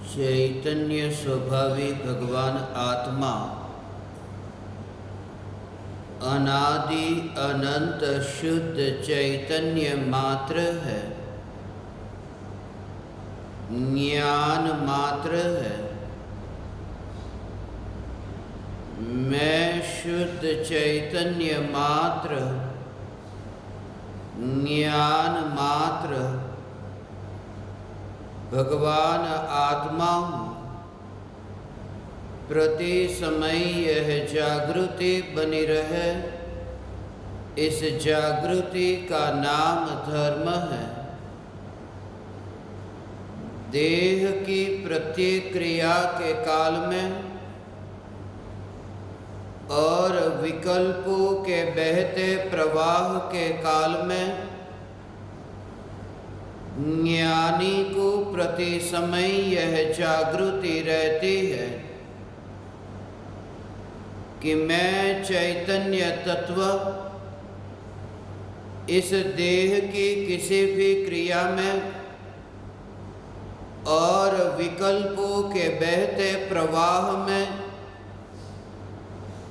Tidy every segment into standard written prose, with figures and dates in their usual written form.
चैतन्य स्वभावी भगवान आत्मा अनादि अनंत शुद्ध चैतन्य मात्र है, ज्ञान मात्र है। मैं शुद्ध चैतन्य मात्र, ज्ञान मात्र भगवान आत्मा हूँ। प्रति समय यह जागृति बनी रहे, इस जागृति का नाम धर्म है। देह की प्रत्येक क्रिया के काल में और विकल्पों के बहते प्रवाह के काल में ज्ञानी को प्रति समय यह जागृति रहती है कि मैं चैतन्य तत्व इस देह की किसी भी क्रिया में और विकल्पों के बहते प्रवाह में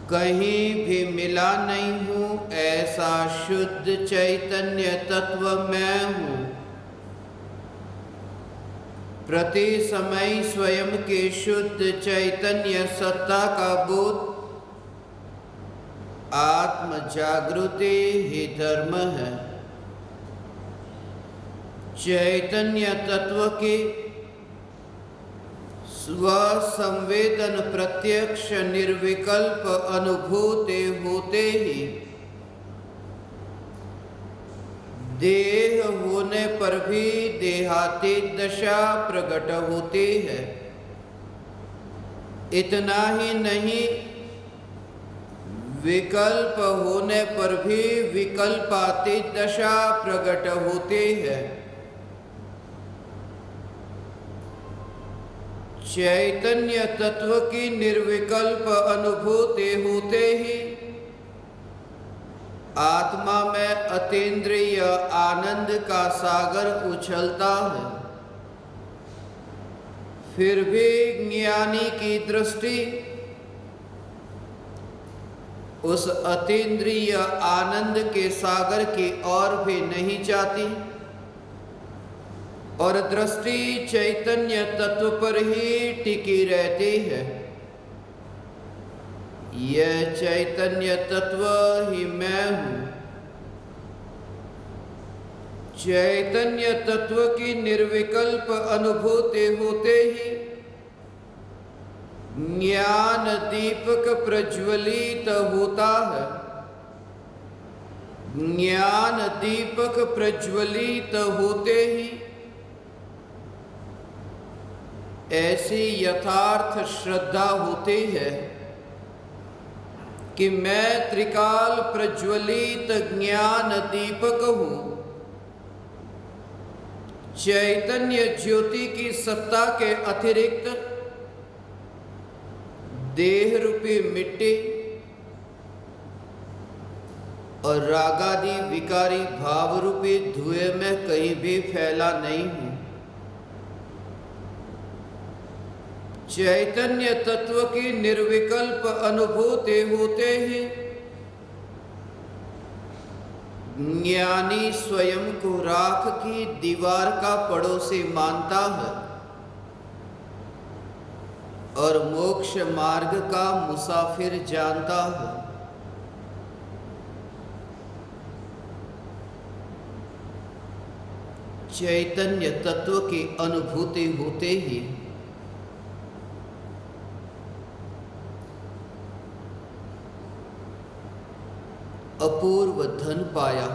कहीं भी मिला नहीं हूँ। ऐसा शुद्ध चैतन्य तत्व मैं हूँ। प्रति समय स्वयं की शुद्ध चैतन्य सत्ता का बोध आत्म जागृति ही धर्म है। चैतन्य तत्व की स्व संवेदन प्रत्यक्ष निर्विकल्प अनुभूति होते ही देह होने पर भी देहातीत दशा प्रकट होती है। इतना ही नहीं, विकल्प होने पर भी विकल्पातीत दशा प्रकट होती है। चैतन्य तत्व की निर्विकल्प अनुभूति होते ही आत्मा में अतीन्द्रिय आनंद का सागर उछलता है। फिर भी ज्ञानी की दृष्टि उस अतीन्द्रिय आनंद के सागर की ओर भी नहीं जाती और दृष्टि चैतन्य तत्व पर ही टिकी रहती है। यह चैतन्य तत्व ही मैं हूँ। चैतन्य तत्व की निर्विकल्प अनुभूति होते ही ज्ञान दीपक प्रज्वलित होता है। ज्ञान दीपक प्रज्वलित होते ही ऐसी यथार्थ श्रद्धा होती है कि मैं त्रिकाल प्रज्वलित ज्ञान दीपक हूँ। चैतन्य ज्योति की सत्ता के अतिरिक्त देह रूपी मिट्टी और रागादि विकारी भाव रूपी धुएं में कहीं भी फैला नहीं हूँ। चैतन्य तत्व की निर्विकल्प अनुभूति होते ही ज्ञानी स्वयं को राख की दीवार का पड़ोसी मानता है और मोक्ष मार्ग का मुसाफिर जानता है। चैतन्य तत्व की अनुभूति होते ही अपूर्व धन पाया,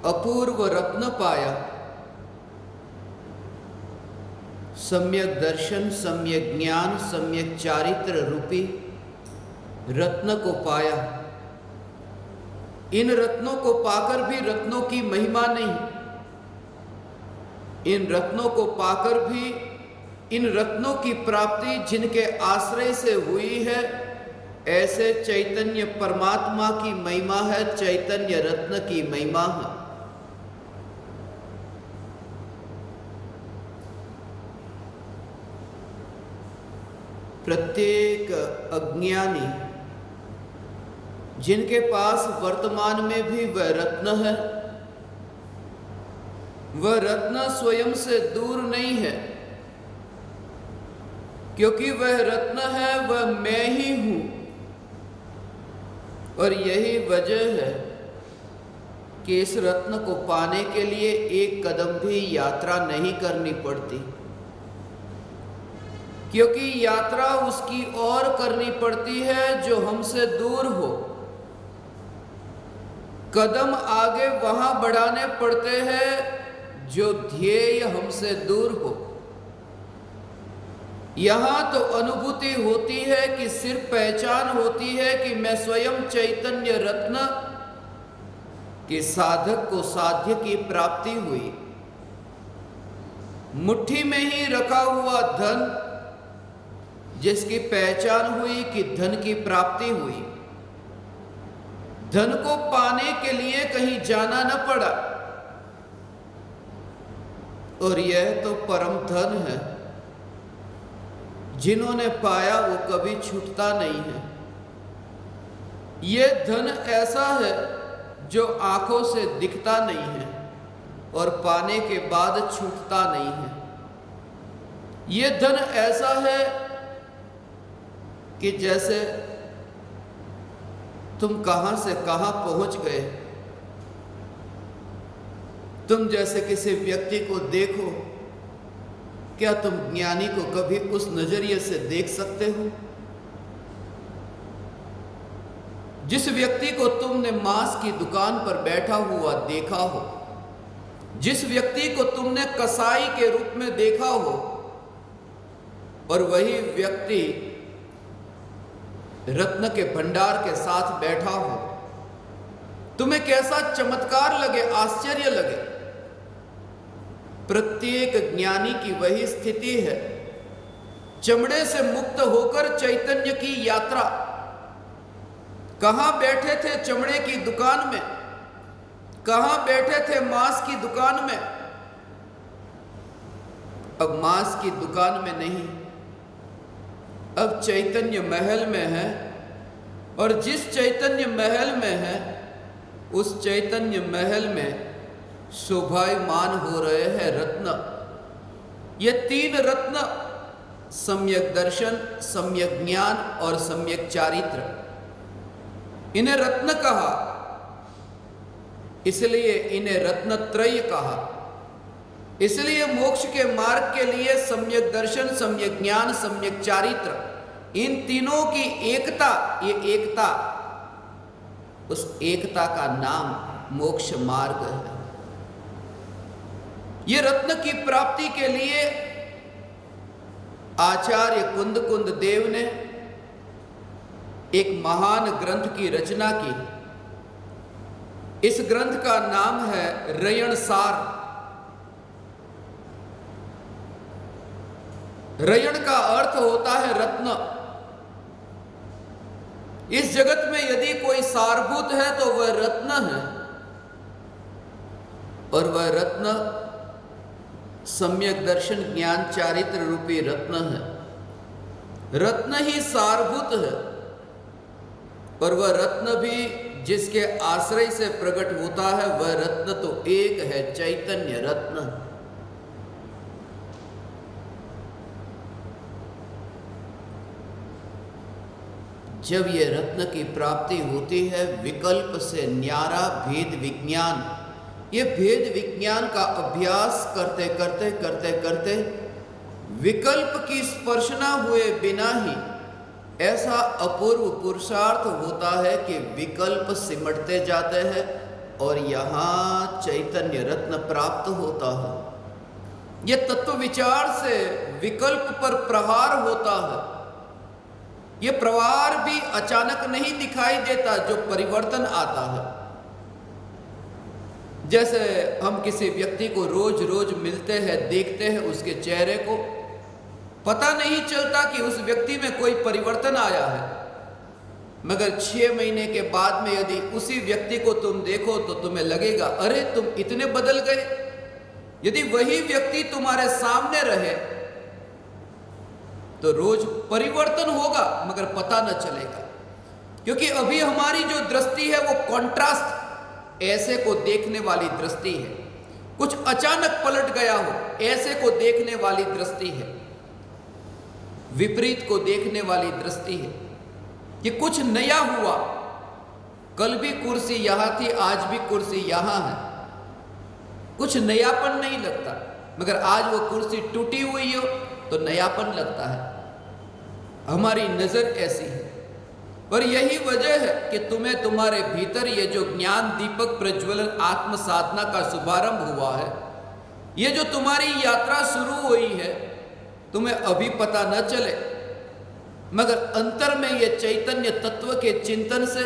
अपूर्व रत्न पाया, सम्यक दर्शन, सम्यक ज्ञान, सम्यक चारित्र रूपी रत्न को पाया। इन रत्नों को पाकर भी रत्नों की महिमा नहीं, इन रत्नों को पाकर भी इन रत्नों की प्राप्ति जिनके आश्रय से हुई है, ऐसे चैतन्य परमात्मा की महिमा है, चैतन्य रत्न की महिमा है। प्रत्येक अज्ञानी जिनके पास वर्तमान में भी वह रत्न है, वह रत्न स्वयं से दूर नहीं है, क्योंकि वह रत्न है, वह मैं ही हूं। और यही वजह है कि इस रत्न को पाने के लिए एक कदम भी यात्रा नहीं करनी पड़ती, क्योंकि यात्रा उसकी और करनी पड़ती है जो हमसे दूर हो। कदम आगे वहां बढ़ाने पड़ते हैं जो ध्येय हमसे दूर हो। यहां तो अनुभूति होती है कि सिर्फ पहचान होती है कि मैं स्वयं चैतन्य रत्न कि साधक को साध्य की प्राप्ति हुई। मुट्ठी में ही रखा हुआ धन जिसकी पहचान हुई कि धन की प्राप्ति हुई। धन को पाने के लिए कहीं जाना न पड़ा, और यह तो परम धन है। जिन्होंने पाया वो कभी छूटता नहीं है। यह धन ऐसा है जो आंखों से दिखता नहीं है और पाने के बाद छूटता नहीं है। यह धन ऐसा है कि जैसे तुम कहां से कहां पहुंच गए। तुम जैसे किसी व्यक्ति को देखो, क्या तुम ज्ञानी को कभी उस नजरिए से देख सकते हो? जिस व्यक्ति को तुमने मांस की दुकान पर बैठा हुआ देखा हो, जिस व्यक्ति को तुमने कसाई के रूप में देखा हो, और वही व्यक्ति रत्न के भंडार के साथ बैठा हो, तुम्हें कैसा चमत्कार लगे, आश्चर्य लगे। प्रत्येक ज्ञानी की वही स्थिति है। चमड़े से मुक्त होकर चैतन्य की यात्रा। कहां बैठे थे चमड़े की दुकान में, कहां बैठे थे मांस की दुकान में। अब मांस की दुकान में नहीं, अब चैतन्य महल में है। और जिस चैतन्य महल में है, उस चैतन्य महल में शोभायमान हो रहे हैं रत्न। ये तीन रत्न, सम्यक दर्शन, सम्यक ज्ञान और सम्यक चारित्र, इन्हें रत्न कहा, इसलिए इन्हें रत्नत्रय कहा। इसलिए मोक्ष के मार्ग के लिए सम्यक दर्शन, सम्यक ज्ञान, सम्यक चारित्र, इन तीनों की एकता, ये एकता, उस एकता का नाम मोक्ष मार्ग है। ये रत्न की प्राप्ति के लिए आचार्य कुंद कुंद देव ने एक महान ग्रंथ की रचना की। इस ग्रंथ का नाम है रयणसार। रयण का अर्थ होता है रत्न। इस जगत में यदि कोई सारभूत है तो वह रत्न है, और वह रत्न सम्यक दर्शन, ज्ञान, चारित्र रूपी रत्न है। रत्न ही सारभूत है, और वह रत्न भी जिसके आश्रय से प्रकट होता है, वह रत्न तो एक है, चैतन्य रत्न। जब ये रत्न की प्राप्ति होती है, विकल्प से न्यारा भेद विज्ञान, ये भेद विज्ञान का अभ्यास करते करते करते करते विकल्प की स्पर्शना हुए बिना ही ऐसा अपूर्व पुरुषार्थ होता है कि विकल्प सिमटते जाते हैं और यहाँ चैतन्य रत्न प्राप्त होता है। यह तत्व विचार से विकल्प पर प्रहार होता है। यह प्रहार भी अचानक नहीं दिखाई देता जो परिवर्तन आता है। जैसे हम किसी व्यक्ति को रोज रोज मिलते हैं, देखते हैं, उसके चेहरे को पता नहीं चलता कि उस व्यक्ति में कोई परिवर्तन आया है, मगर 6 महीने के बाद में यदि उसी व्यक्ति को तुम देखो तो तुम्हें लगेगा, अरे तुम इतने बदल गए। यदि वही व्यक्ति तुम्हारे सामने रहे तो रोज परिवर्तन होगा मगर पता न चलेगा, क्योंकि अभी हमारी जो दृष्टि है वो कॉन्ट्रास्ट ऐसे को देखने वाली दृष्टि है, कुछ अचानक पलट गया हो ऐसे को देखने वाली दृष्टि है, विपरीत को देखने वाली दृष्टि है कि कुछ नया हुआ, कल भी कुर्सी यहां थी आज भी कुर्सी यहां है, कुछ नयापन नहीं लगता, मगर आज वो कुर्सी टूटी हुई हो तो नयापन लगता है। हमारी नजर ऐसी है और यही वजह है कि तुम्हें तुम्हारे भीतर ये जो ज्ञान दीपक प्रज्वलन आत्म साधना का शुभारंभ हुआ है, ये जो तुम्हारी यात्रा शुरू हुई है, तुम्हें अभी पता न चले मगर अंतर में ये चैतन्य तत्व के चिंतन से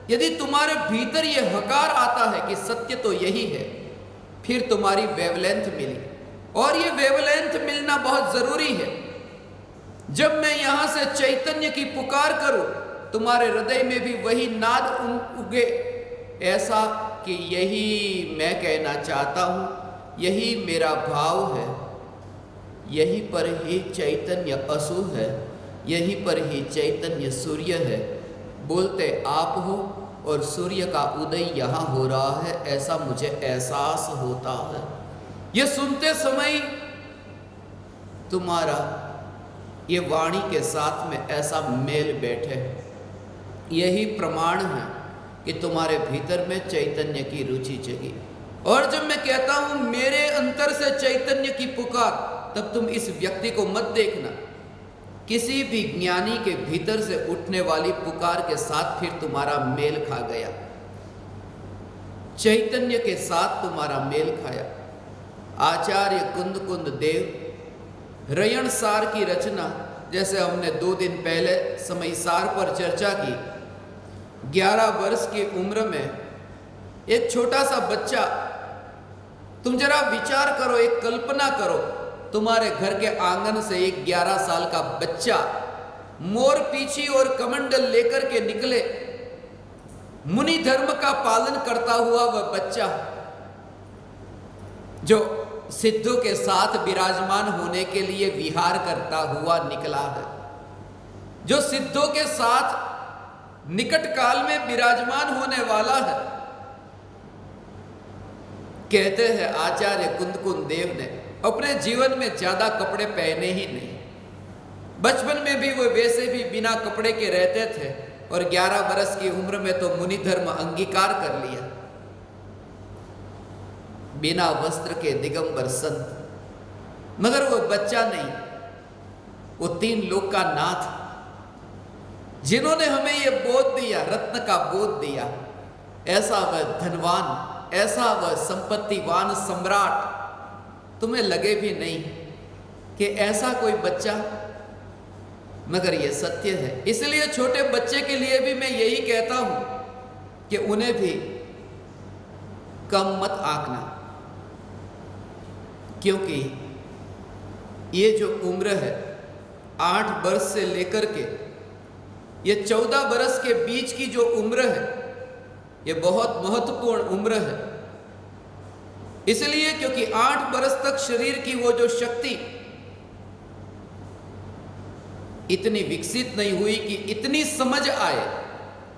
यदि तुम्हारे भीतर ये हकार आता है कि सत्य तो यही है, फिर तुम्हारी वेवलेंथ मिली और ये वेवलेंथ मिलना बहुत जरूरी है। जब मैं यहां से चैतन्य की पुकार करूं, तुम्हारे हृदय में भी वही नाद उगे, ऐसा कि यही मैं कहना चाहता हूं, यही मेरा भाव है, यही पर ही चैतन्य असु है, यही पर ही चैतन्य सूर्य है। बोलते आप हो और सूर्य का उदय यहाँ हो रहा है, ऐसा मुझे एहसास होता है। ये सुनते समय तुम्हारा ये वाणी के साथ में ऐसा मेल बैठे, यही प्रमाण है कि तुम्हारे भीतर में चैतन्य की रुचि जगी। और जब मैं कहता हूं मेरे अंतर से चैतन्य की पुकार, तब तुम इस व्यक्ति को मत देखना, किसी भी ज्ञानी के भीतर से उठने वाली पुकार के साथ फिर तुम्हारा मेल खा गया, चैतन्य के साथ तुम्हारा मेल खाया। आचार्य कुंद कुंद देव रयण सार की रचना, जैसे हमने 2 दिन पहले समय सार पर चर्चा की, 11 वर्ष की उम्र में एक छोटा सा बच्चा, तुम जरा विचार करो, एक कल्पना करो, तुम्हारे घर के आंगन से एक 11 साल का बच्चा मोर पीछी और कमंडल लेकर के निकले, मुनि धर्म का पालन करता हुआ वह बच्चा जो सिद्धों के साथ विराजमान होने के लिए विहार करता हुआ निकला है, जो सिद्धों के साथ निकट काल में विराजमान होने वाला है। कहते हैं आचार्य कुंद कुंद देव ने अपने जीवन में ज्यादा कपड़े पहने ही नहीं, बचपन में भी वो वैसे भी बिना कपड़े के रहते थे और 11 वर्ष की उम्र में तो मुनि धर्म अंगीकार कर लिया, बिना वस्त्र के दिगंबर संत। मगर वो बच्चा नहीं, वो 3 लोक का नाथ, जिन्होंने हमें ये बोध दिया, रत्न का बोध दिया। ऐसा वह धनवान, ऐसा वह संपत्तिवान सम्राट, तुम्हें लगे भी नहीं कि ऐसा कोई बच्चा, मगर ये सत्य है। इसलिए छोटे बच्चे के लिए भी मैं यही कहता हूं कि उन्हें भी कम मत आंकना, क्योंकि ये जो उम्र है 8 वर्ष से लेकर के ये 14 वर्ष के बीच की जो उम्र है, ये बहुत महत्वपूर्ण उम्र है। इसलिए क्योंकि 8 वर्ष तक शरीर की वो जो शक्ति इतनी विकसित नहीं हुई कि इतनी समझ आए,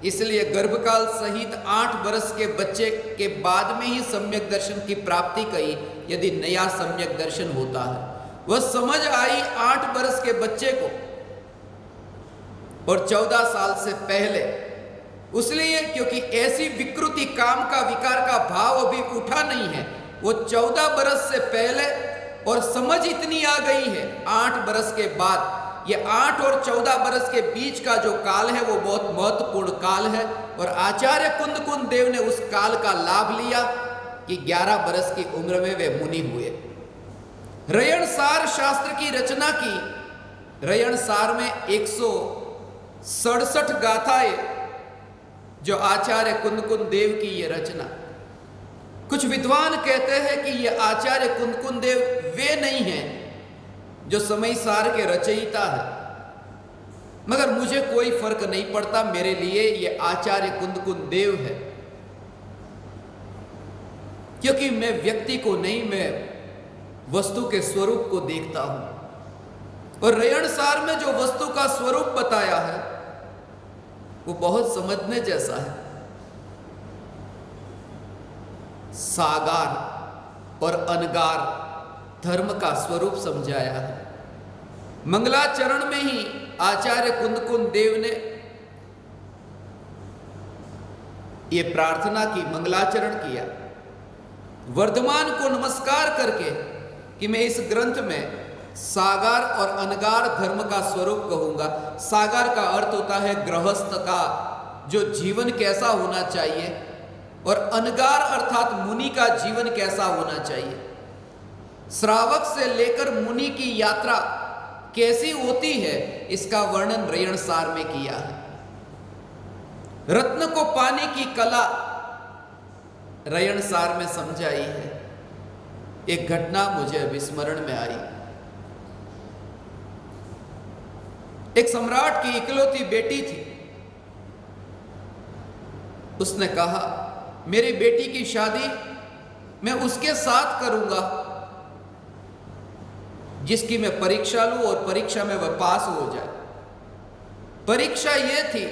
इसलिए गर्भकाल सहित 8 वर्ष के बच्चे के बाद में ही सम्यक दर्शन की प्राप्ति कही, यदि नया सम्यक दर्शन होता है। वह समझ आई 8 वर्ष के बच्चे को और 14 साल से पहले, इसलिए क्योंकि ऐसी विकृति, काम का विकार का भाव अभी उठा नहीं है। वो 14 बरस से पहले और समझ इतनी आ गई है 8 बरस के बाद। ये 8 और 14 बरस के बीच का जो काल है वो बहुत महत्वपूर्ण काल है और आचार्य कुंद कुंद देव ने उस काल का लाभ लिया कि 11 बरस की उम्र में वे मुनि हुए। रयण सार शास्त्र की रचना की। रयण सार में 167 गाथाएं जो आचार्य कुंद कुंद देव की ये रचना। कुछ विद्वान कहते हैं कि ये आचार्य कुंद कुंद देव वे नहीं हैं जो समय सार के रचयिता है, मगर मुझे कोई फर्क नहीं पड़ता, मेरे लिए ये आचार्य कुंद कुंद देव है, क्योंकि मैं व्यक्ति को नहीं, मैं वस्तु के स्वरूप को देखता हूं। और रयणसार में जो वस्तु का स्वरूप बताया है वो बहुत समझने जैसा है। सागार और अनगार धर्म का स्वरूप समझाया है। मंगलाचरण में ही आचार्य कुंदकुंद देव ने ये प्रार्थना की, मंगलाचरण किया, वर्धमान को नमस्कार करके कि मैं इस ग्रंथ में सागार और अनगार धर्म का स्वरूप कहूंगा। सागार का अर्थ होता है गृहस्थ का जो जीवन कैसा होना चाहिए, और अनगार अर्थात मुनि का जीवन कैसा होना चाहिए। श्रावक से लेकर मुनि की यात्रा कैसी होती है इसका वर्णन रयणसार में किया है। रत्न को पाने की कला रयणसार में समझाई है। एक घटना मुझे अभी स्मरण में आई। एक सम्राट की इकलौती बेटी थी। उसने कहा मेरी बेटी की शादी मैं उसके साथ करूंगा जिसकी मैं परीक्षा लूं और परीक्षा में वह पास हो जाए। परीक्षा यह थी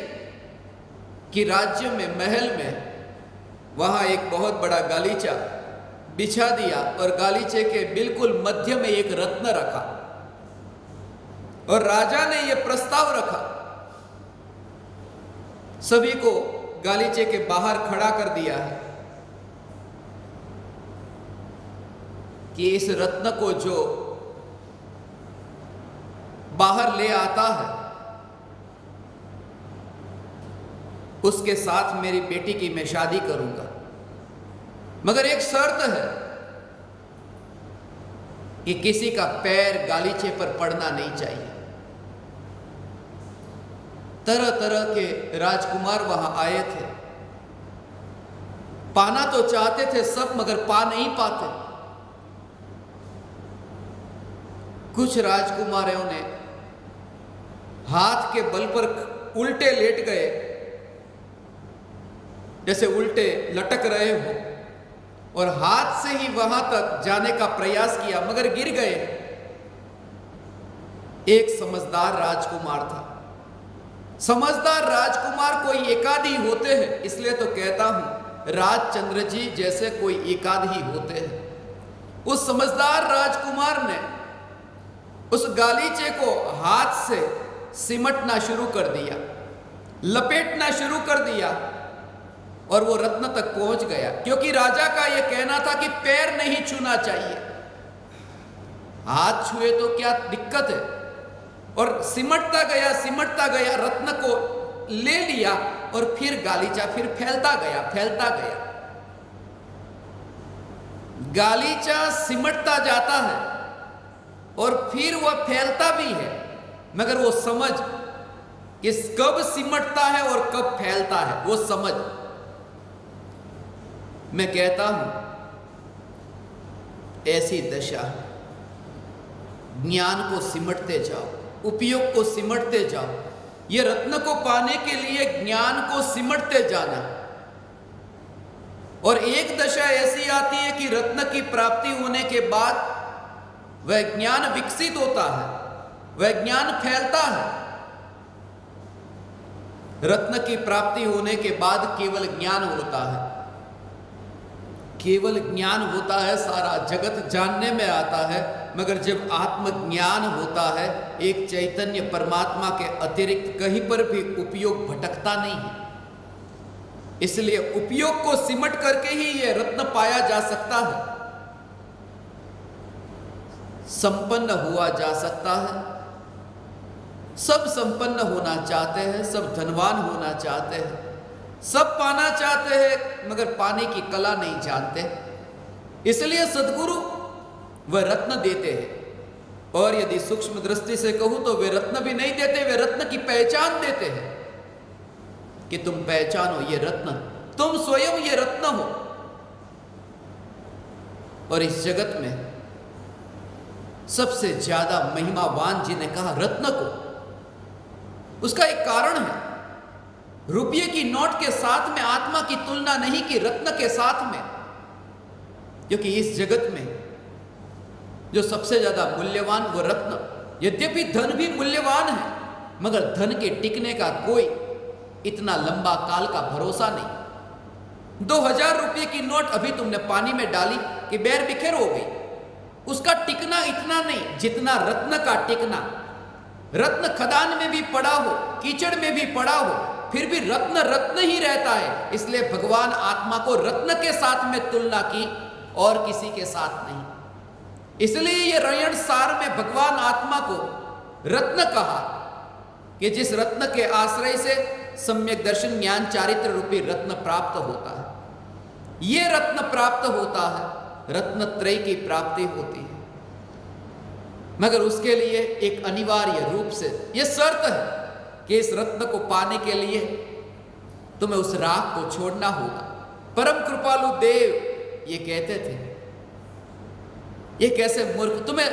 कि राज्य में, महल में, वहां एक बहुत बड़ा गालीचा बिछा दिया और गालीचे के बिल्कुल मध्य में एक रत्न रखा और राजा ने यह प्रस्ताव रखा, सभी को गालीचे के बाहर खड़ा कर दिया है कि इस रत्न को जो बाहर ले आता है उसके साथ मेरी बेटी की मैं शादी करूंगा, मगर एक शर्त है कि किसी का पैर गालीचे पर पड़ना नहीं चाहिए। तरह तरह के राजकुमार वहां आए थे, पाना तो चाहते थे सब मगर पा नहीं पाते। कुछ राजकुमारों ने हाथ के बल पर उल्टे लेट गए, जैसे उल्टे लटक रहे हो, और हाथ से ही वहां तक जाने का प्रयास किया मगर गिर गए। एक समझदार राजकुमार था। समझदार राजकुमार कोई एकाध ही होते हैं, इसलिए तो कहता हूं राजचंद्र जी जैसे कोई एकाध ही होते हैं। उस समझदार राजकुमार ने उस गालीचे को हाथ से सिमटना शुरू कर दिया, लपेटना शुरू कर दिया और वो रत्न तक पहुंच गया, क्योंकि राजा का यह कहना था कि पैर नहीं छूना चाहिए। हाथ छुए तो क्या दिक्कत है, और सिमटता गया, रत्न को ले लिया और फिर गालीचा फिर फैलता गया। गालीचा सिमटता जाता है और फिर वह फैलता भी है, मगर वो समझ कि कब सिमटता है और कब फैलता है, वो समझ। मैं कहता हूं ऐसी दशा, ज्ञान को सिमटते जाओ, उपयोग को सिमटते जाओ। ये रत्न को पाने के लिए ज्ञान को सिमटते जाना। और एक दशा ऐसी आती है कि रत्न की प्राप्ति होने के बाद वह ज्ञान विकसित होता है, वह ज्ञान फैलता है। रत्न की प्राप्ति होने के बाद केवल ज्ञान होता है, केवल ज्ञान होता है, सारा जगत जानने में आता है। मगर जब आत्मज्ञान होता है, एक चैतन्य परमात्मा के अतिरिक्त कहीं पर भी उपयोग भटकता नहीं है। इसलिए उपयोग को सिमट करके ही यह रत्न पाया जा सकता है, संपन्न हुआ जा सकता है। सब संपन्न होना चाहते हैं, सब धनवान होना चाहते हैं, सब पाना चाहते हैं, मगर पाने की कला नहीं जानते। इसलिए सद्गुरु वह रत्न देते हैं। और यदि सूक्ष्म दृष्टि से कहूं तो वे रत्न भी नहीं देते, वे रत्न की पहचान देते हैं कि तुम पहचानो ये रत्न, तुम स्वयं ये रत्न हो। और इस जगत में सबसे ज्यादा महिमावान जी ने कहा रत्न को, उसका एक कारण है। रुपये की नोट के साथ में आत्मा की तुलना नहीं की, रत्न के साथ में, क्योंकि इस जगत में जो सबसे ज्यादा मूल्यवान वो रत्न, यद्यपि धन भी मूल्यवान है, मगर धन के टिकने का कोई इतना लंबा काल का भरोसा नहीं। 2000 रुपये की नोट अभी तुमने पानी में डाली कि बैर बिखेर हो गई। उसका टिकना इतना नहीं जितना रत्न का टिकना। रत्न खदान में भी पड़ा हो, कीचड़ में भी पड़ा हो, फिर भी रत्न रत्न ही रहता है। इसलिए भगवान आत्मा को रत्न के साथ में तुलना की और किसी के साथ नहीं। इसलिए ये रयण सार में भगवान आत्मा को रत्न कहा कि जिस रत्न के आश्रय से सम्यक दर्शन ज्ञान चारित्र रूपी रत्न प्राप्त होता है। ये रत्न प्राप्त होता है, रत्न त्रय की प्राप्ति होती है। मगर उसके लिए एक अनिवार्य रूप से यह शर्त है कि इस रत्न को पाने के लिए तुम्हें उस राग को छोड़ना होगा। परम कृपालु देव ये कहते थे, ये कैसे मूर्ख, तुम्हें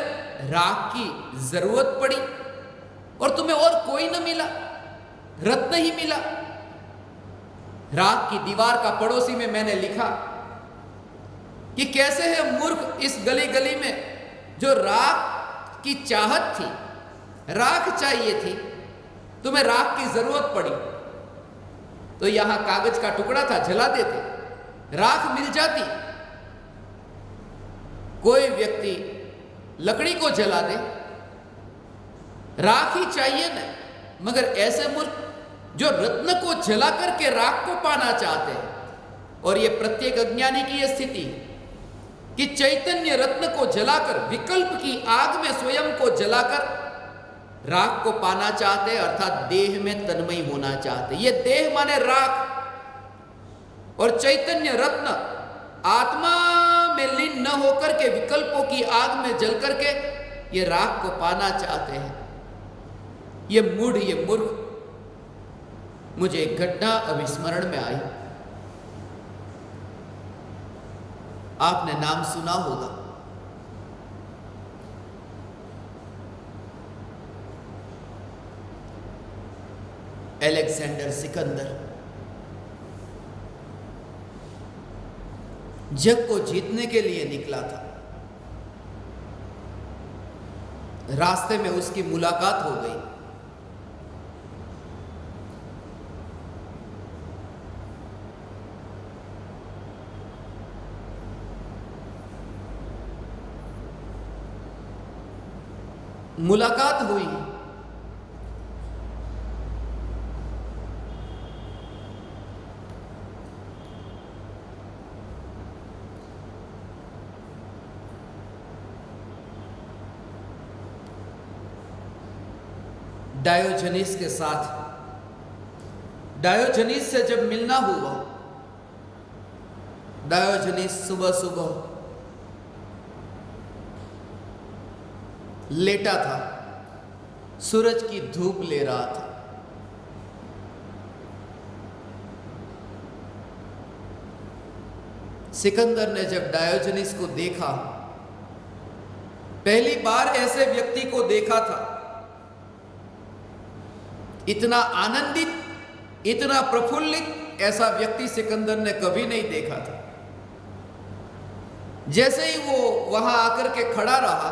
राग की जरूरत पड़ी और तुम्हें और कोई न मिला, रत्न ही मिला। राग की दीवार का पड़ोसी में मैंने लिखा कि कैसे है मूर्ख इस गली गली में जो राग की चाहत थी, राख चाहिए थी, तुम्हें राख की जरूरत पड़ी तो यहां कागज का टुकड़ा था, जला देते, राख मिल जाती। कोई व्यक्ति लकड़ी को जला दे, राख ही चाहिए ना। मगर ऐसे मूर्ख जो रत्न को जला करके राख को पाना चाहते हैं। और यह प्रत्येक अज्ञानी की यह स्थिति है कि चैतन्य रत्न को जलाकर, विकल्प की आग में स्वयं को जलाकर राख को पाना चाहते हैं, अर्थात देह में तन्मय होना चाहते। ये देह माने राख और चैतन्य रत्न आत्मा में लीन न होकर के विकल्पों की आग में जल करके ये राख को पाना चाहते हैं। ये मूढ़, ये मूर्ख। मुझे एक घटना अभिस्मरण में आई। आपने नाम सुना होगा, अलेक्जेंडर सिकंदर। जग को जीतने के लिए निकला था। रास्ते में उसकी मुलाकात हो गई। मुलाकात हुई, डायोजनीस के साथ। डायोजनीस से जब मिलना हुआ, डायोजनीस सुबह सुबह लेटा था, सूरज की धूप ले रहा था। सिकंदर ने जब डायोजनीस को देखा, पहली बार ऐसे व्यक्ति को देखा था, इतना आनंदित, इतना प्रफुल्लित ऐसा व्यक्ति सिकंदर ने कभी नहीं देखा था। जैसे ही वो वहां आकर के खड़ा रहा,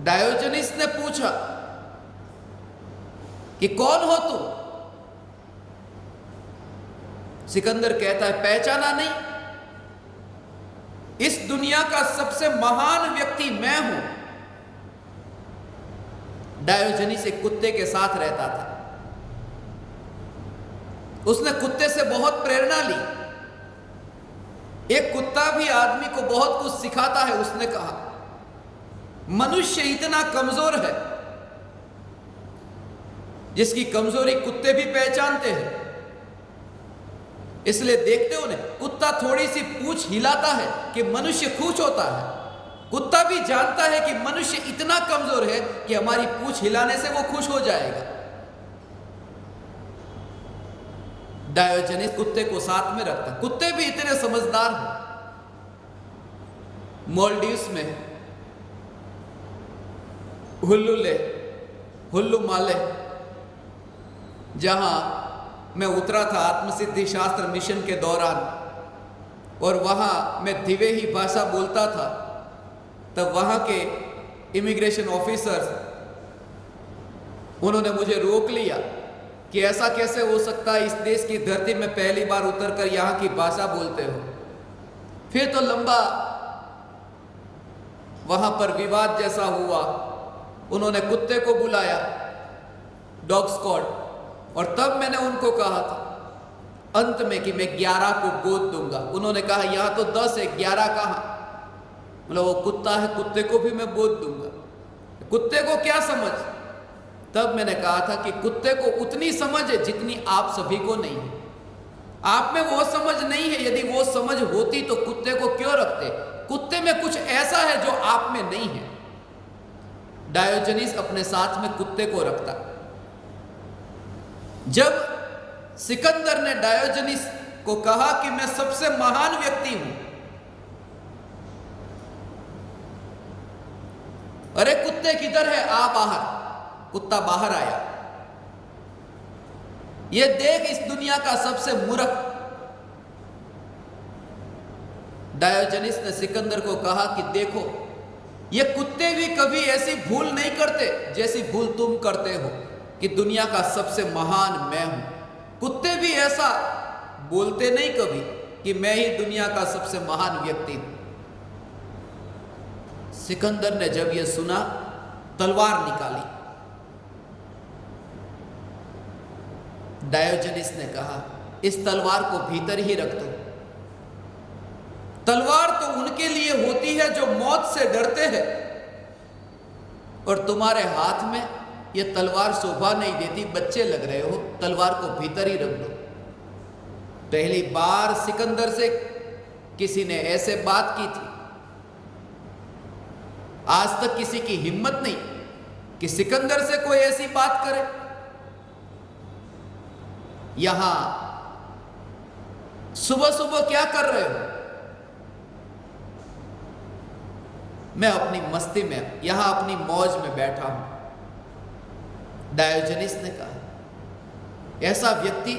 डायोजनीस ने पूछा कि कौन हो तू? सिकंदर कहता है, पहचाना नहीं? इस दुनिया का सबसे महान व्यक्ति मैं हूं। डायोजनीस एक कुत्ते के साथ रहता था। उसने कुत्ते से बहुत प्रेरणा ली। एक कुत्ता भी आदमी को बहुत कुछ सिखाता है। उसने कहा, मनुष्य इतना कमजोर है जिसकी कमजोरी कुत्ते भी पहचानते हैं। इसलिए देखते हो ना, कुत्ता थोड़ी सी पूंछ हिलाता है कि मनुष्य खुश होता है। कुत्ता भी जानता है कि मनुष्य इतना कमजोर है कि हमारी पूंछ हिलाने से वो खुश हो जाएगा। डायोजनीस कुत्ते को साथ में रखता। कुत्ते भी इतने समझदार हैं। मालदीव्स में हुल्लू माले, जहां मैं उतरा था आत्मसिद्धि शास्त्र मिशन के दौरान, और वहां मैं दिवेही भाषा बोलता था, तब वहां के इमिग्रेशन ऑफिसर्स, उन्होंने मुझे रोक लिया कि ऐसा कैसे हो सकता है, इस देश की धरती में पहली बार उतरकर यहाँ की भाषा बोलते हो। फिर तो लंबा वहां पर विवाद जैसा हुआ। उन्होंने कुत्ते को बुलाया, डॉग स्क्वाड, और तब मैंने उनको कहा था अंत में कि मैं 11 को गोद दूंगा। उन्होंने कहा यहां तो 10 है, 11 कहां? मतलब वो कुत्ता है, कुत्ते को भी मैं गोद दूंगा। कुत्ते को क्या समझ? तब मैंने कहा था कि कुत्ते को उतनी समझ है जितनी आप सभी को नहीं है। आप में वो समझ नहीं है, यदि वो समझ होती तो कुत्ते को क्यों रखते? कुत्ते में कुछ ऐसा है जो आप में नहीं है। डायोजनीस अपने साथ में कुत्ते को रखता। जब सिकंदर ने डायोजनीस को कहा कि मैं सबसे महान व्यक्ति हूं, अरे कुत्ते किधर है, आ बाहर। कुत्ता बाहर आया। ये देख इस दुनिया का सबसे मूर्ख। डायोजनीस ने सिकंदर को कहा कि देखो, ये कुत्ते भी कभी ऐसी भूल नहीं करते जैसी भूल तुम करते हो कि दुनिया का सबसे महान मैं हूं। कुत्ते भी ऐसा बोलते नहीं कभी कि मैं ही दुनिया का सबसे महान व्यक्ति हूं। सिकंदर ने जब यह सुना, तलवार निकाली। डायोजनीस ने कहा इस तलवार को भीतर ही रख दो। तलवार तो उनके लिए होती है जो मौत से डरते हैं, और तुम्हारे हाथ में यह तलवार शोभा नहीं देती, बच्चे लग रहे हो, तलवार को भीतर ही रख दो। पहली बार सिकंदर से किसी ने ऐसे बात की थी। आज तक किसी की हिम्मत नहीं कि सिकंदर से कोई ऐसी बात करे। यहां सुबह सुबह क्या कर रहे हो? मैं अपनी मस्ती में, यहां अपनी मौज में बैठा हूं। डायोजनीस ने कहा ऐसा व्यक्ति,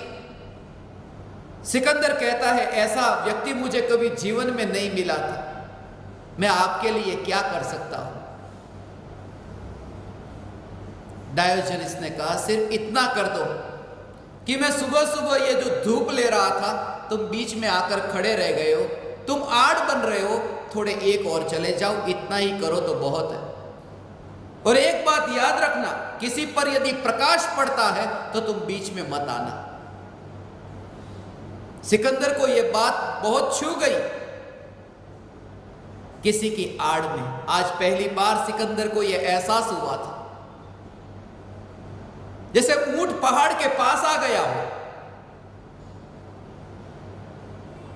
सिकंदर कहता है ऐसा व्यक्ति मुझे कभी जीवन में नहीं मिला था। मैं आपके लिए क्या कर सकता हूं? डायोजनीस ने कहा सिर्फ इतना कर दो कि मैं सुबह सुबह ये जो धूप ले रहा था, तुम बीच में आकर खड़े रह गए हो, तुम आड़ बन रहे हो, थोड़े एक और चले जाओ, इतना ही करो तो बहुत है। और एक बात याद रखना, किसी पर यदि प्रकाश पड़ता है तो तुम बीच में मत आना। सिकंदर को यह बात बहुत छू गई, किसी की आड़ में। आज पहली बार सिकंदर को यह एहसास हुआ था जैसे ऊंट पहाड़ के पास आ गया हो।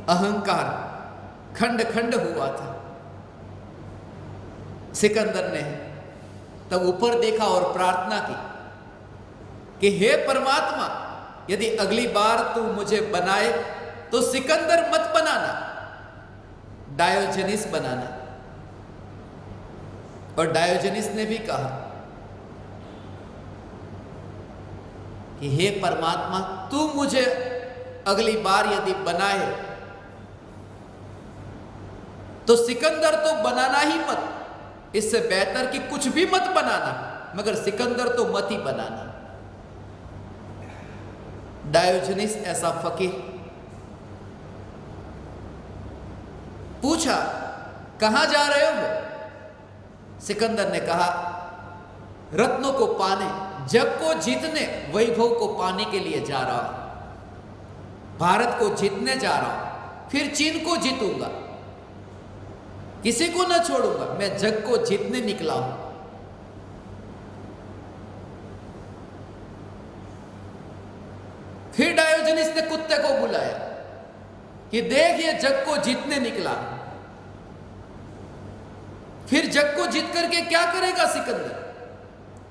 अहंकार खंड खंड हुआ था। सिकंदर ने तब ऊपर देखा और प्रार्थना की कि हे परमात्मा, यदि अगली बार तू मुझे बनाए तो सिकंदर मत बनाना, डायोजनीस बनाना। और डायोजनीस ने भी कहा कि हे परमात्मा, तू मुझे अगली बार यदि बनाए तो सिकंदर तो बनाना ही मत, इससे बेहतर कि कुछ भी मत बनाना, मगर सिकंदर तो मत ही बनाना। डायोजनीस ऐसा फकीर पूछा कहां जा रहे हो? सिकंदर ने कहा रत्नों को पाने, जग को जीतने, वैभव को पाने के लिए जा रहा हूं। भारत को जीतने जा रहा हूं, फिर चीन को जीतूंगा, किसी को न छोड़ूंगा, मैं जग को जीतने निकला हूं। फिर डायोजनीस ने कुत्ते को बुलाया कि देख ये जग को जीतने निकला। फिर जग को जीत करके क्या करेगा सिकंदर?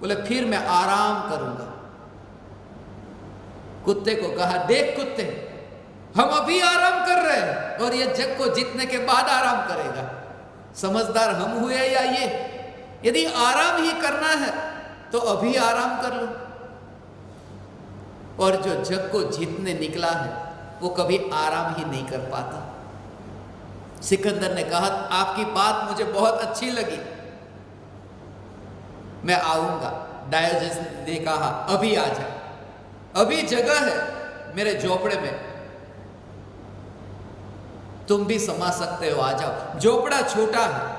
बोले फिर मैं आराम करूंगा। कुत्ते को कहा देख कुत्ते, हम अभी आराम कर रहे हैं और ये जग को जीतने के बाद आराम करेगा। समझदार हम हुए या ये? यदि आराम ही करना है तो अभी आराम कर लो। और जो जग को जीतने निकला है वो कभी आराम ही नहीं कर पाता। सिकंदर ने कहा आपकी बात मुझे बहुत अच्छी लगी, मैं आऊंगा। डायोजनीस ने कहा अभी आ जा, अभी जगह है मेरे झोपड़े में, तुम भी समा सकते हो, आ जाओ। झोपड़ा छोटा है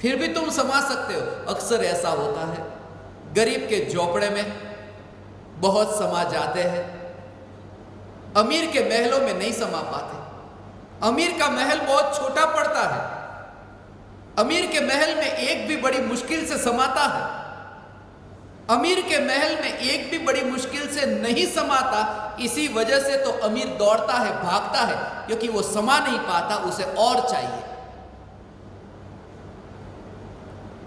फिर भी तुम समा सकते हो। अक्सर ऐसा होता है, गरीब के झोपड़े में बहुत समा जाते हैं, अमीर के महलों में नहीं समा पाते। अमीर का महल बहुत छोटा पड़ता है, अमीर के महल में एक भी बड़ी मुश्किल से समाता है, अमीर के महल में एक भी बड़ी मुश्किल से नहीं समाता। इसी वजह से तो अमीर दौड़ता है, भागता है, क्योंकि वो समा नहीं पाता, उसे और चाहिए।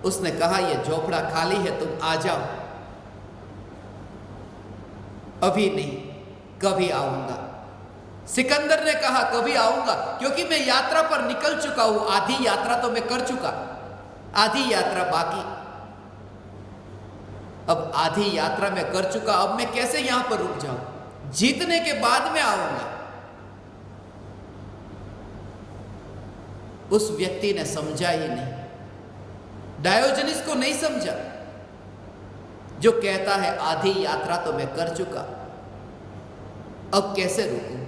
उसने कहा ये झोपड़ा खाली है, तुम आ जाओ। अभी नहीं, कभी आऊंगा। सिकंदर ने कहा कभी आऊंगा, क्योंकि मैं यात्रा पर निकल चुका हूं। आधी यात्रा तो मैं कर चुका, आधी यात्रा बाकी। अब आधी यात्रा मैं कर चुका, अब मैं कैसे यहां पर रुक जाऊं? जीतने के बाद मैं आऊंगा। उस व्यक्ति ने समझा ही नहीं, डायोजनीस को नहीं समझा, जो कहता है आधी यात्रा तो मैं कर चुका, अब कैसे रुकूं?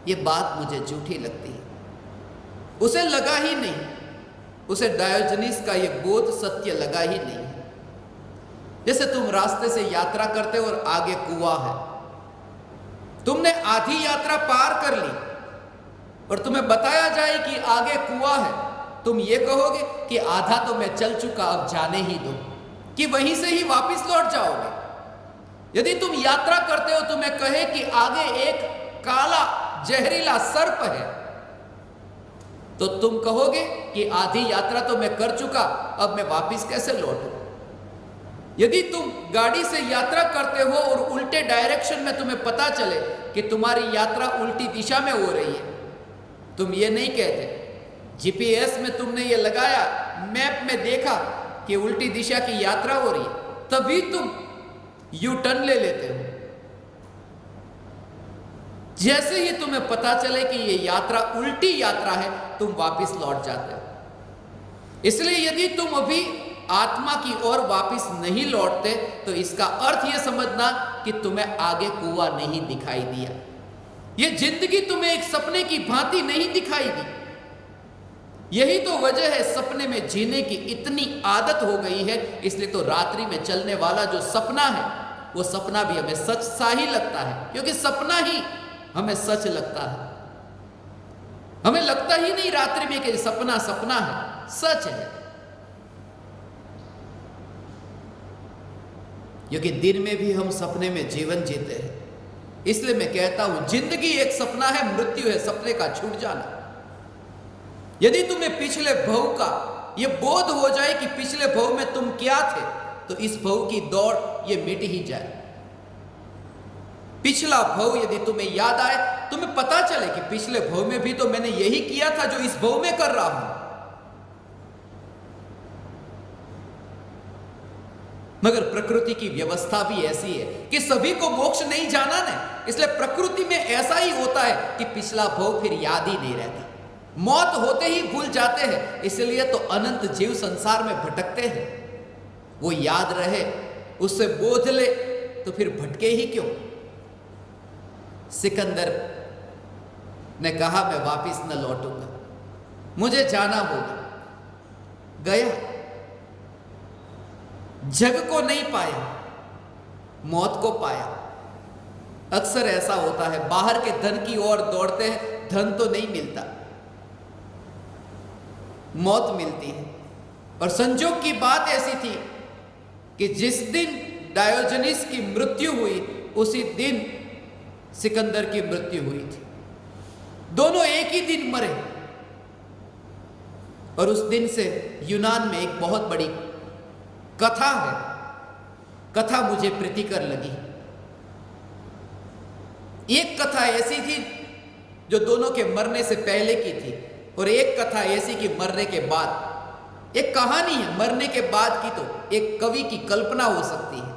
ये बात मुझे झूठी लगती है। उसे लगा ही नहीं, उसे डायोजनीस का ये बोध सत्य लगा ही नहीं। जैसे तुम रास्ते से यात्रा करते हो और आगे कुआं है, तुमने आधी यात्रा पार कर ली और तुम्हें बताया जाए कि आगे कुआं है, तुम ये कहोगे कि आधा तो मैं चल चुका, अब जाने ही दो, कि वहीं से ही वापस लौट जाओगे। यदि तुम यात्रा करते हो, तुम्हें कहे कि आगे एक काला जहरीला सर्प है, तो तुम कहोगे कि आधी यात्रा तो मैं कर चुका, अब मैं वापस कैसे लौटूं? यदि तुम गाड़ी से यात्रा करते हो और उल्टे डायरेक्शन में तुम्हें पता चले कि तुम्हारी यात्रा उल्टी दिशा में हो रही है, तुम ये नहीं कहते, जीपीएस में तुमने ये लगाया, मैप में देखा कि उल्टी दिशा की यात्रा हो रही है, तभी तुम यू टर्न ले लेते हो। जैसे ही तुम्हें पता चले कि ये यात्रा उल्टी यात्रा है, तुम वापस लौट जाते हो। इसलिए यदि तुम अभी आत्मा की ओर वापस नहीं लौटते, तो इसका अर्थ यह समझना कि तुम्हें आगे कुआं नहीं दिखाई दिया। ये जिंदगी तुम्हें एक सपने की भांति नहीं दिखाई दी। यही तो वजह है सपने में जीने की इतनी आदत हो गई है। इसलिए तो रात्रि में चलने वाला जो सपना है, वो सपना भी हमें सच सा ही लगता है, क्योंकि सपना ही हमें सच लगता है। हमें लगता ही नहीं रात्रि में कि सपना सपना है, सच है। क्योंकि दिन में भी हम सपने में जीवन जीते हैं। इसलिए मैं कहता हूं, जिंदगी एक सपना है, मृत्यु है सपने का छूट जाना। यदि तुम्हें पिछले भव का यह बोध हो जाए कि पिछले भव में तुम क्या थे, तो इस भव की दौड़ ये मिट ही जाए। पिछला भव यदि तुम्हें याद आए, तुम्हें पता चले कि पिछले भव में भी तो मैंने यही किया था जो इस भव में कर रहा हूं। मगर प्रकृति की व्यवस्था भी ऐसी है कि सभी को मोक्ष नहीं जाना है। इसलिए प्रकृति में ऐसा ही होता है कि पिछला भव फिर याद ही नहीं रहता, मौत होते ही भूल जाते हैं। इसलिए तो अनंत जीव संसार में भटकते हैं। वो याद रहे, उससे बोध ले, तो फिर भटके ही क्यों? सिकंदर ने कहा मैं वापिस न लौटूंगा, मुझे जाना होगा। गया, जग को नहीं पाया, मौत को पाया। अक्सर ऐसा होता है, बाहर के धन की ओर दौड़ते हैं, धन तो नहीं मिलता, मौत मिलती है। और संजोग की बात ऐसी थी कि जिस दिन डायोजनीस की मृत्यु हुई, उसी दिन सिकंदर की मृत्यु हुई थी। दोनों एक ही दिन मरे। और उस दिन से यूनान में एक बहुत बड़ी कथा है। कथा मुझे प्रीतिकर लगी। एक कथा ऐसी थी जो दोनों के मरने से पहले की थी, और एक कथा ऐसी कि मरने के बाद। एक कहानी है मरने के बाद की, तो एक कवि की कल्पना हो सकती है।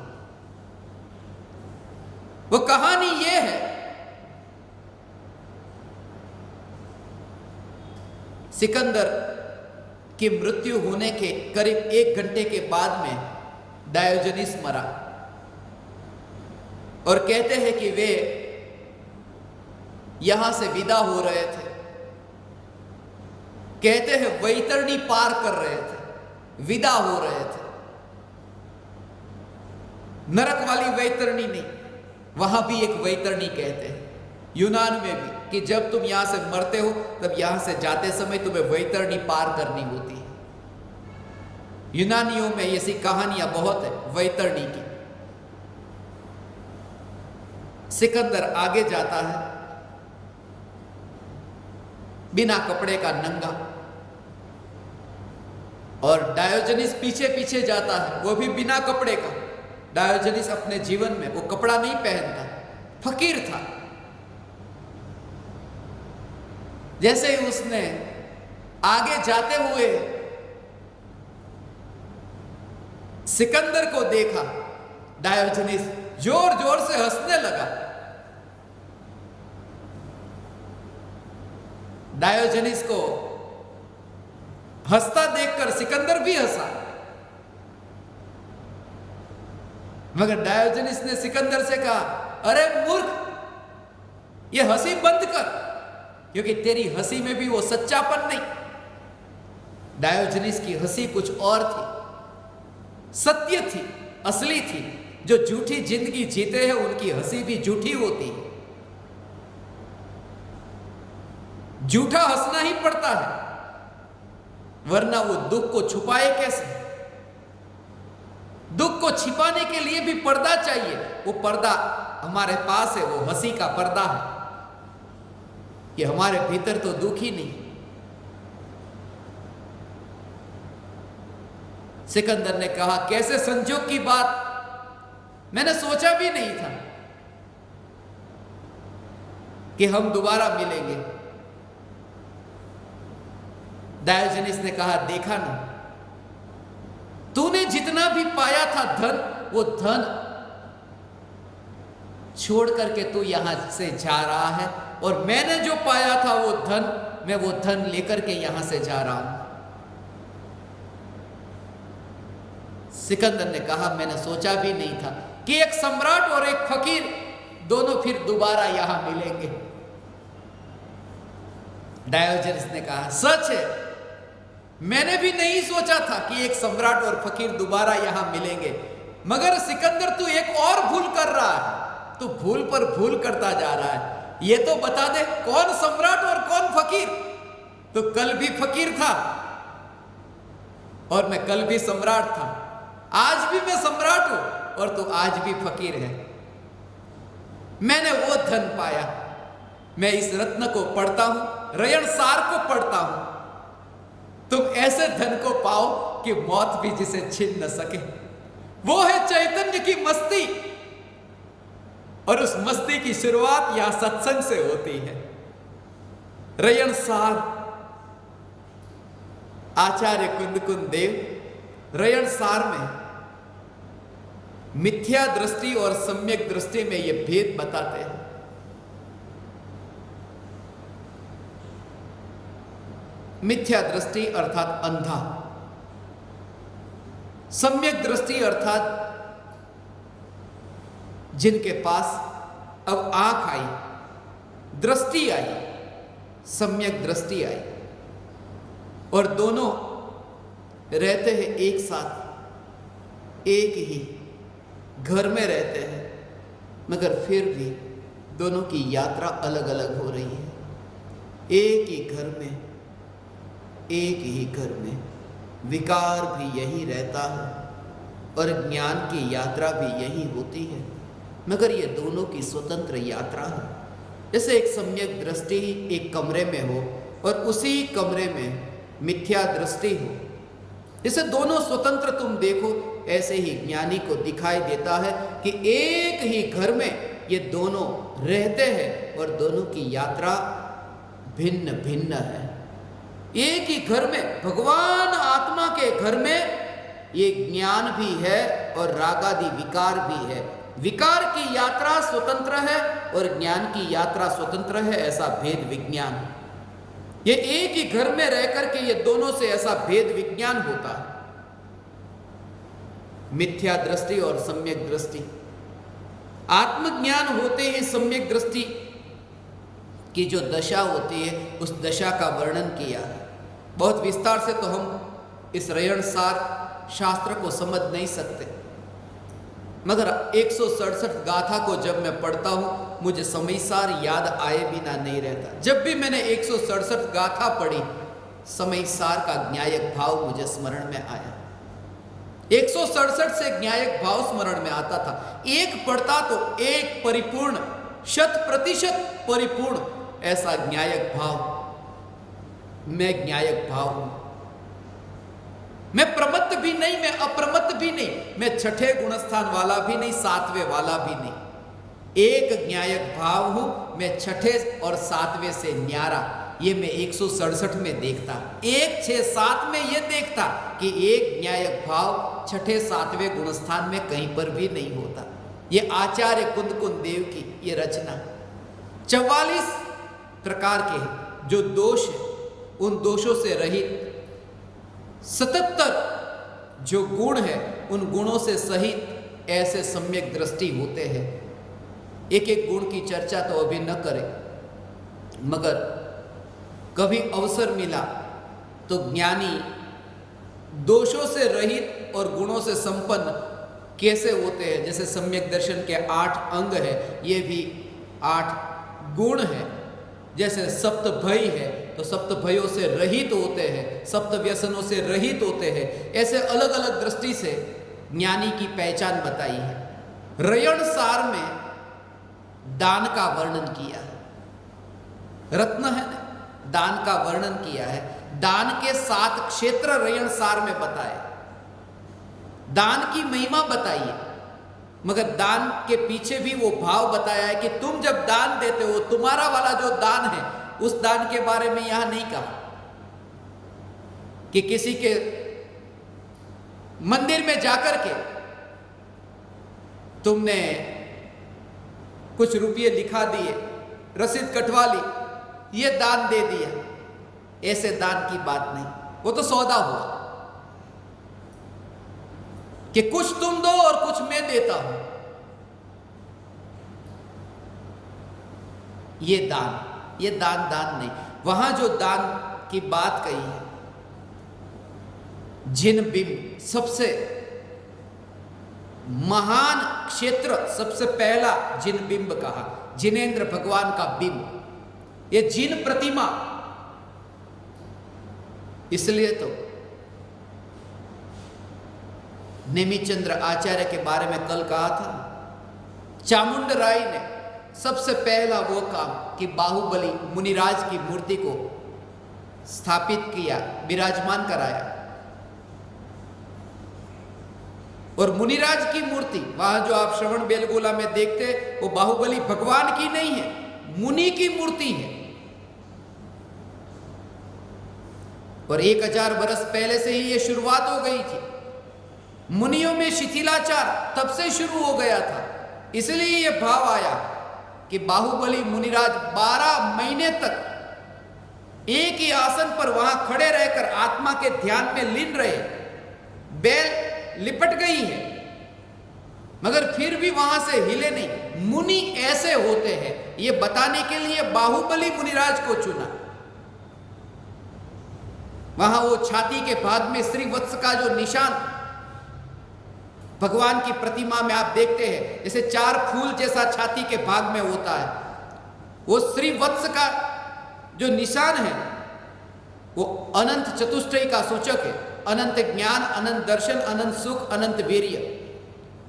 वो कहानी ये है, सिकंदर की मृत्यु होने के करीब 1 घंटे के बाद में डायोजनीस मरा और कहते हैं कि वे यहां से विदा हो रहे थे, कहते हैं वैतरणी पार कर रहे थे, विदा हो रहे थे। नरक वाली वैतरणी नहीं, वहां भी एक वैतरणी कहते हैं यूनान में भी, कि जब तुम यहां से मरते हो तब यहां से जाते समय तुम्हें वैतरणी पार करनी होती है। यूनानियों में ऐसी कहानियां बहुत है वैतरणी की। सिकंदर आगे जाता है बिना कपड़े का, नंगा, और डायोजनीस पीछे पीछे जाता है, वो भी बिना कपड़े का। डायोजनीस अपने जीवन में वो कपड़ा नहीं पहनता, फकीर था। जैसे ही उसने आगे जाते हुए सिकंदर को देखा, डायोजनीस जोर जोर से हंसने लगा। डायोजनीस को हंसता देखकर सिकंदर भी हंसा, मगर डायोजनीस ने सिकंदर से कहा, अरे मूर्ख, ये हंसी बंद कर, क्योंकि तेरी हंसी में भी वो सच्चापन नहीं। डायोजनीस की हंसी कुछ और थी, सत्य थी, असली थी। जो झूठी जिंदगी जीते हैं उनकी हंसी भी झूठी होती है। झूठा हंसना ही पड़ता है, वरना वो दुख को छुपाए कैसे। दुख को छिपाने के लिए भी पर्दा चाहिए। वो पर्दा हमारे पास है, वो हंसी का पर्दा है कि हमारे भीतर तो दुख ही नहीं। सिकंदर ने कहा, कैसे संजोग की बात, मैंने सोचा भी नहीं था कि हम दोबारा मिलेंगे। डायोजनीस ने कहा, देखा ना, तूने जितना भी पाया था धन, वो धन छोड़ करके तू यहां से जा रहा है, और मैंने जो पाया था वो धन, मैं वो धन लेकर के यहां से जा रहा हूं। सिकंदर ने कहा, मैंने सोचा भी नहीं था कि एक सम्राट और एक फकीर दोनों फिर दोबारा यहां मिलेंगे। डायोजनीस ने कहा, सच है, मैंने भी नहीं सोचा था कि एक सम्राट और फकीर दोबारा यहां मिलेंगे। मगर सिकंदर, तू एक और भूल कर रहा है, तू भूल पर भूल करता जा रहा है। ये तो बता दे, कौन सम्राट और कौन फकीर? तो कल भी फकीर था और मैं कल भी सम्राट था, आज भी मैं सम्राट हूं और तू आज भी फकीर है। मैंने वो धन पाया, मैं इस रत्न को पढ़ता हूं, रयनसार को पढ़ता हूं। तुम ऐसे धन को पाओ कि मौत भी जिसे छीन न सके। वो है चैतन्य की मस्ती, और उस मस्ती की शुरुआत यहां सत्संग से होती है। रयनसार आचार्य कुंदकुंद देव रयनसार में मिथ्या दृष्टि और सम्यक दृष्टि में ये भेद बताते हैं। मिथ्या दृष्टि अर्थात अंधा, सम्यक दृष्टि अर्थात जिनके पास अब आंख आई, दृष्टि आई, सम्यक दृष्टि आई, और दोनों रहते हैं एक साथ, एक ही घर में रहते हैं, मगर फिर भी दोनों की यात्रा अलग अलग हो रही है। एक ही घर में, एक ही घर में विकार भी यही रहता है और ज्ञान की यात्रा भी यही होती है, मगर ये दोनों की स्वतंत्र यात्रा है। जैसे एक सम्यक दृष्टि एक कमरे में हो और उसी कमरे में मिथ्या दृष्टि हो, जैसे दोनों स्वतंत्र तुम देखो, ऐसे ही ज्ञानी को दिखाई देता है कि एक ही घर में ये दोनों रहते हैं और दोनों की यात्रा भिन्न भिन्न है। एक ही घर में, भगवान आत्मा के घर में, ये ज्ञान भी है और रागादि विकार भी है। विकार की यात्रा स्वतंत्र है और ज्ञान की यात्रा स्वतंत्र है, ऐसा भेद विज्ञान। ये एक ही घर में रह करके ये दोनों से ऐसा भेद विज्ञान होता है। मिथ्या दृष्टि और सम्यक दृष्टि। आत्मज्ञान होते ही सम्यक दृष्टि की जो दशा होती है उस दशा का वर्णन किया है। बहुत विस्तार से तो हम इस रयणसार शास्त्र को समझ नहीं सकते, मगर 167 गाथा को जब मैं पढ़ता हूँ मुझे समयसार याद आए बिना नहीं रहता। जब भी मैंने 167 गाथा पढ़ी समयसार का ज्ञायक भाव मुझे स्मरण में आया। 167 से ज्ञायक भाव स्मरण में आता था। एक पढ़ता तो एक परिपूर्ण 100% परिपूर्ण ऐसा ज्ञायक भाव। मैं ज्ञायक भाव हूं, मैं प्रमत्त भी नहीं, मैं अप्रमत्त भी नहीं, मैं छठे गुणस्थान वाला भी नहीं, सातवें वाला भी नहीं। एक ज्ञायक भाव हूं, मैं छठे और सातवें से न्यारा। ये मैं 167 में देखता, 1, 6, 7 में ये देखता कि एक न्यायक भाव छठे सातवें गुणस्थान में कहीं पर भी नहीं होता। ये आचार्य कुंदकुंद देव की ये रचना 44 प्रकार के जो दोष है उन दोषों से रहित, 77 जो गुण है उन गुणों से सहित ऐसे सम्यक दृष्टि होते हैं। एक एक गुण की चर्चा तो अभी न करें, मगर कभी अवसर मिला तो ज्ञानी दोषों से रहित और गुणों से संपन्न कैसे होते हैं। जैसे सम्यक दर्शन के 8 अंग है, ये भी 8 गुण है। जैसे सप्त भय है तो सप्त भयों से रहित होते हैं, सप्त व्यसनों से रहित होते हैं। ऐसे अलग अलग दृष्टि से ज्ञानी की पहचान बताई है। रयणसार में दान का वर्णन किया है, रत्न है ना, दान का वर्णन किया है। दान के 7 क्षेत्र रयणसार में बताए, दान की महिमा बताई है, मगर दान के पीछे भी वो भाव बताया है कि तुम जब दान देते हो, तुम्हारा वाला जो दान है उस दान के बारे में यहां नहीं कहा कि किसी के मंदिर में जाकर के तुमने कुछ रुपये लिखा दिए, रसीद कटवा ली, ये दान दे दिया। ऐसे दान की बात नहीं, वो तो सौदा हुआ कि कुछ तुम दो और कुछ मैं देता हूं। ये दान नहीं। वहां जो दान की बात कही है, जिन बिंब सबसे महान क्षेत्र, सबसे पहला जिन बिंब कहा, जिनेंद्र भगवान का बिंब, ये जिन प्रतिमा। इसलिए तो नेमिचंद्र आचार्य के बारे में कल कहा था, चामुंड राय ने सबसे पहला वो काम कि बाहुबली मुनिराज की मूर्ति को स्थापित किया, विराजमान कराया। और मुनिराज की मूर्ति वहां जो आप श्रवण बेलगोला में देखते, वो बाहुबली भगवान की नहीं है, मुनि की मूर्ति है। और 1000 वर्ष पहले से ही ये शुरुआत हो गई थी। मुनियों में शिथिलाचार तब से शुरू हो गया था। इसलिए ये भाव आया कि बाहुबली मुनिराज 12 महीने तक एक ही आसन पर वहां खड़े रहकर आत्मा के ध्यान में लीन रहे। बैल लिपट गई है मगर फिर भी वहां से हिले नहीं। मुनि ऐसे होते हैं, ये बताने के लिए बाहुबली मुनिराज को चुना। वहां वो छाती के भाग में श्रीवत्स का जो निशान भगवान की प्रतिमा में आप देखते हैं, जैसे 4 फूल जैसा छाती के भाग में होता है, वो श्रीवत्स का जो निशान है वो अनंत चतुष्टय का सूचक है। अनंत ज्ञान, अनंत दर्शन, अनंत सुख, अनंत वीर्य।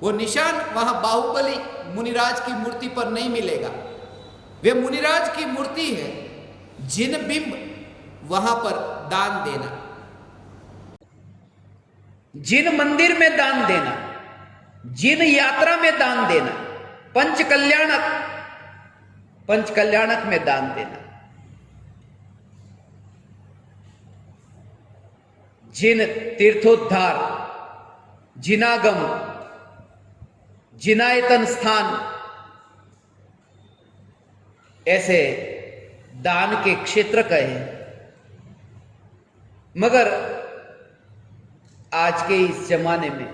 वो निशान वहां बाहुबली मुनिराज की मूर्ति पर नहीं मिलेगा। वे मुनिराज की मूर्ति है। जिन बिंब, वहां पर दान देना, जिन मंदिर में दान देना, जिन यात्रा में दान देना, पंच कल्याणक में दान देना, जिन तीर्थोद्धार, जिनागम, जिनायतन स्थान, ऐसे दान के क्षेत्र कहे। मगर आज के इस जमाने में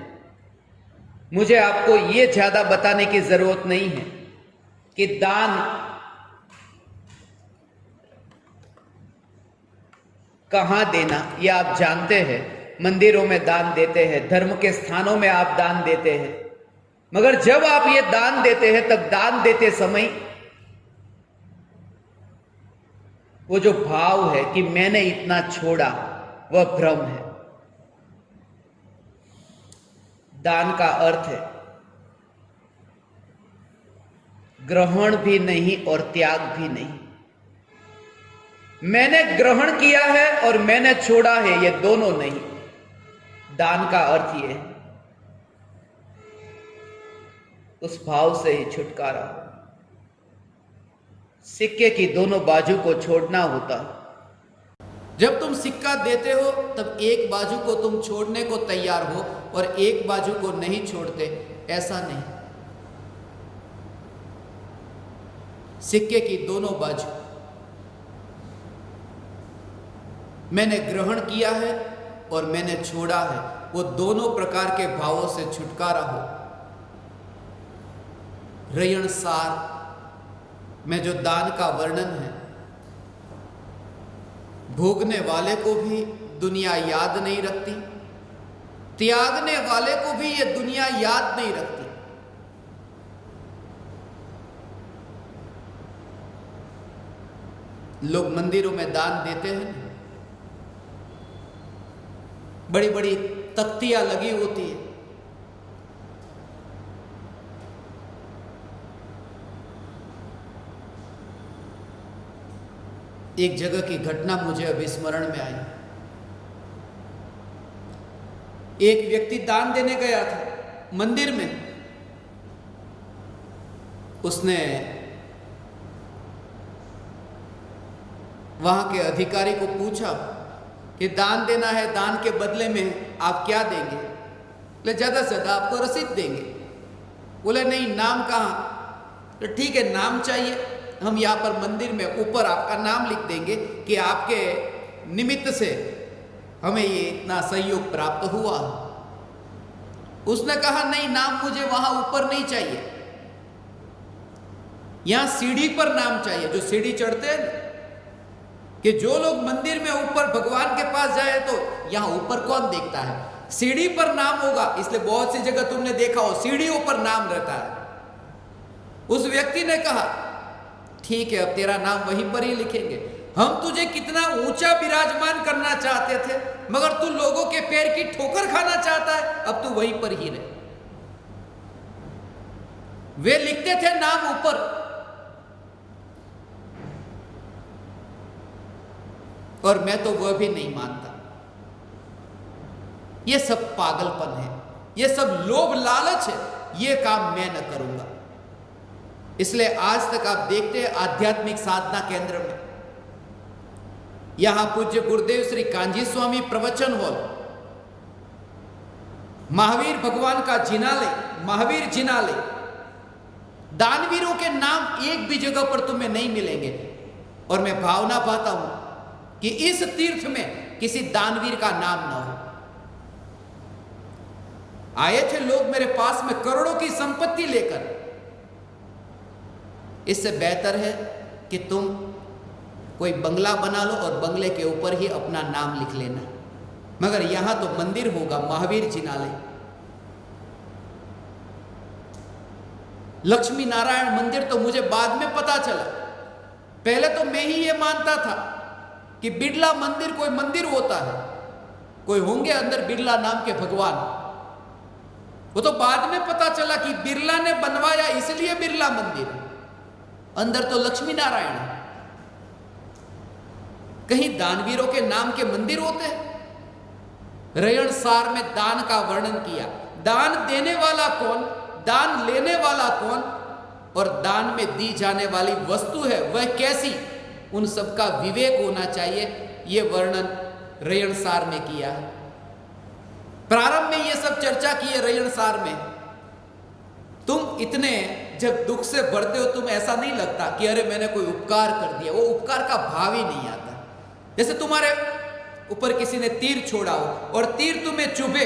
मुझे आपको ये ज्यादा बताने की जरूरत नहीं है कि दान कहां देना, ये आप जानते हैं। मंदिरों में दान देते हैं, धर्म के स्थानों में आप दान देते हैं, मगर जब आप ये दान देते हैं तब दान देते समय वो जो भाव है कि मैंने इतना छोड़ा, वह भ्रम है। दान का अर्थ है ग्रहण भी नहीं और त्याग भी नहीं। मैंने ग्रहण किया है और मैंने छोड़ा है, ये दोनों नहीं। दान का अर्थ ये है उस भाव से ही छुटकारा। सिक्के की दोनों बाजू को छोड़ना होता। जब तुम सिक्का देते हो तब एक बाजू को तुम छोड़ने को तैयार हो और एक बाजू को नहीं छोड़ते, ऐसा नहीं। सिक्के की दोनों बाजू, मैंने ग्रहण किया है और मैंने छोड़ा है, वो दोनों प्रकार के भावों से छुटकारा हो। रयण सार में जो दान का वर्णन है, भोगने वाले को भी दुनिया याद नहीं रखती, त्यागने वाले को भी ये दुनिया याद नहीं रखती। लोग मंदिरों में दान देते हैं, बड़ी बड़ी तख्तियां लगी होती है, एक जगह की घटना मुझे अभी स्मरण में आई। एक व्यक्ति दान देने गया था मंदिर में। उसने वहां के अधिकारी को पूछा कि दान देना है, दान के बदले में आप क्या देंगे? बोले ज्यादा से ज्यादा आपको रसीद देंगे। बोले नहीं, नाम कहाँ? तो ठीक है, नाम चाहिए, हम यहाँ पर मंदिर में ऊपर आपका नाम लिख देंगे कि आपके निमित्त से हमें ये इतना सहयोग प्राप्त हुआ। उसने कहा नहीं, नाम मुझे वहां ऊपर नहीं चाहिए, यहां सीढ़ी पर नाम चाहिए। जो सीढ़ी चढ़ते हैं कि जो लोग मंदिर में ऊपर भगवान के पास जाए तो यहां ऊपर कौन देखता है, सीढ़ी पर नाम होगा। इसलिए बहुत सी जगह तुमने देखा हो सीढ़ियों पर नाम रहता है। उस व्यक्ति ने कहा ठीक है, अब तेरा नाम वहीं पर ही लिखेंगे। हम तुझे कितना ऊंचा विराजमान करना चाहते थे, मगर तू लोगों के पैर की ठोकर खाना चाहता है, अब तू वहीं पर ही रहे। वे लिखते थे नाम ऊपर, और मैं तो वह भी नहीं मानता। यह सब पागलपन है, यह सब लोभ लालच है, यह काम मैं न करूंगा। इसलिए आज तक आप देखते हैं आध्यात्मिक साधना केंद्र में, यहां पूज्य गुरुदेव श्री कांजी स्वामी प्रवचन हॉल, महावीर भगवान का जिनालय, महावीर जिनालय, दानवीरों के नाम एक भी जगह पर तुम्हें नहीं मिलेंगे। और मैं भावना पाता हूं कि इस तीर्थ में किसी दानवीर का नाम ना हो। आए थे लोग मेरे पास में करोड़ों की संपत्ति लेकर। इससे बेहतर है कि तुम कोई बंगला बना लो और बंगले के ऊपर ही अपना नाम लिख लेना, मगर यहां तो मंदिर होगा, महावीर जिनालय। लक्ष्मी नारायण मंदिर तो मुझे बाद में पता चला, पहले तो मैं ही ये मानता था कि बिरला मंदिर कोई मंदिर होता है, कोई होंगे अंदर बिरला नाम के भगवान। वो तो बाद में पता चला कि बिरला ने बनवाया इसलिए बिरला मंदिर, अंदर तो लक्ष्मी नारायण है। कहीं दानवीरों के नाम के मंदिर होते हैं। रयण सार में दान का वर्णन किया। दान देने वाला कौन, दान लेने वाला कौन, और दान में दी जाने वाली वस्तु है वह कैसी, उन सबका विवेक होना चाहिए। यह वर्णन रयण सार में किया है। प्रारंभ में यह सब चर्चा की है रयण सार में। तुम इतने जब दुख से भरते हो, तुम ऐसा नहीं लगता कि अरे मैंने कोई उपकार कर दिया, वो उपकार का भाव ही नहीं आता। जैसे तुम्हारे ऊपर किसी ने तीर छोड़ा हो और तीर तुम्हें चुभे,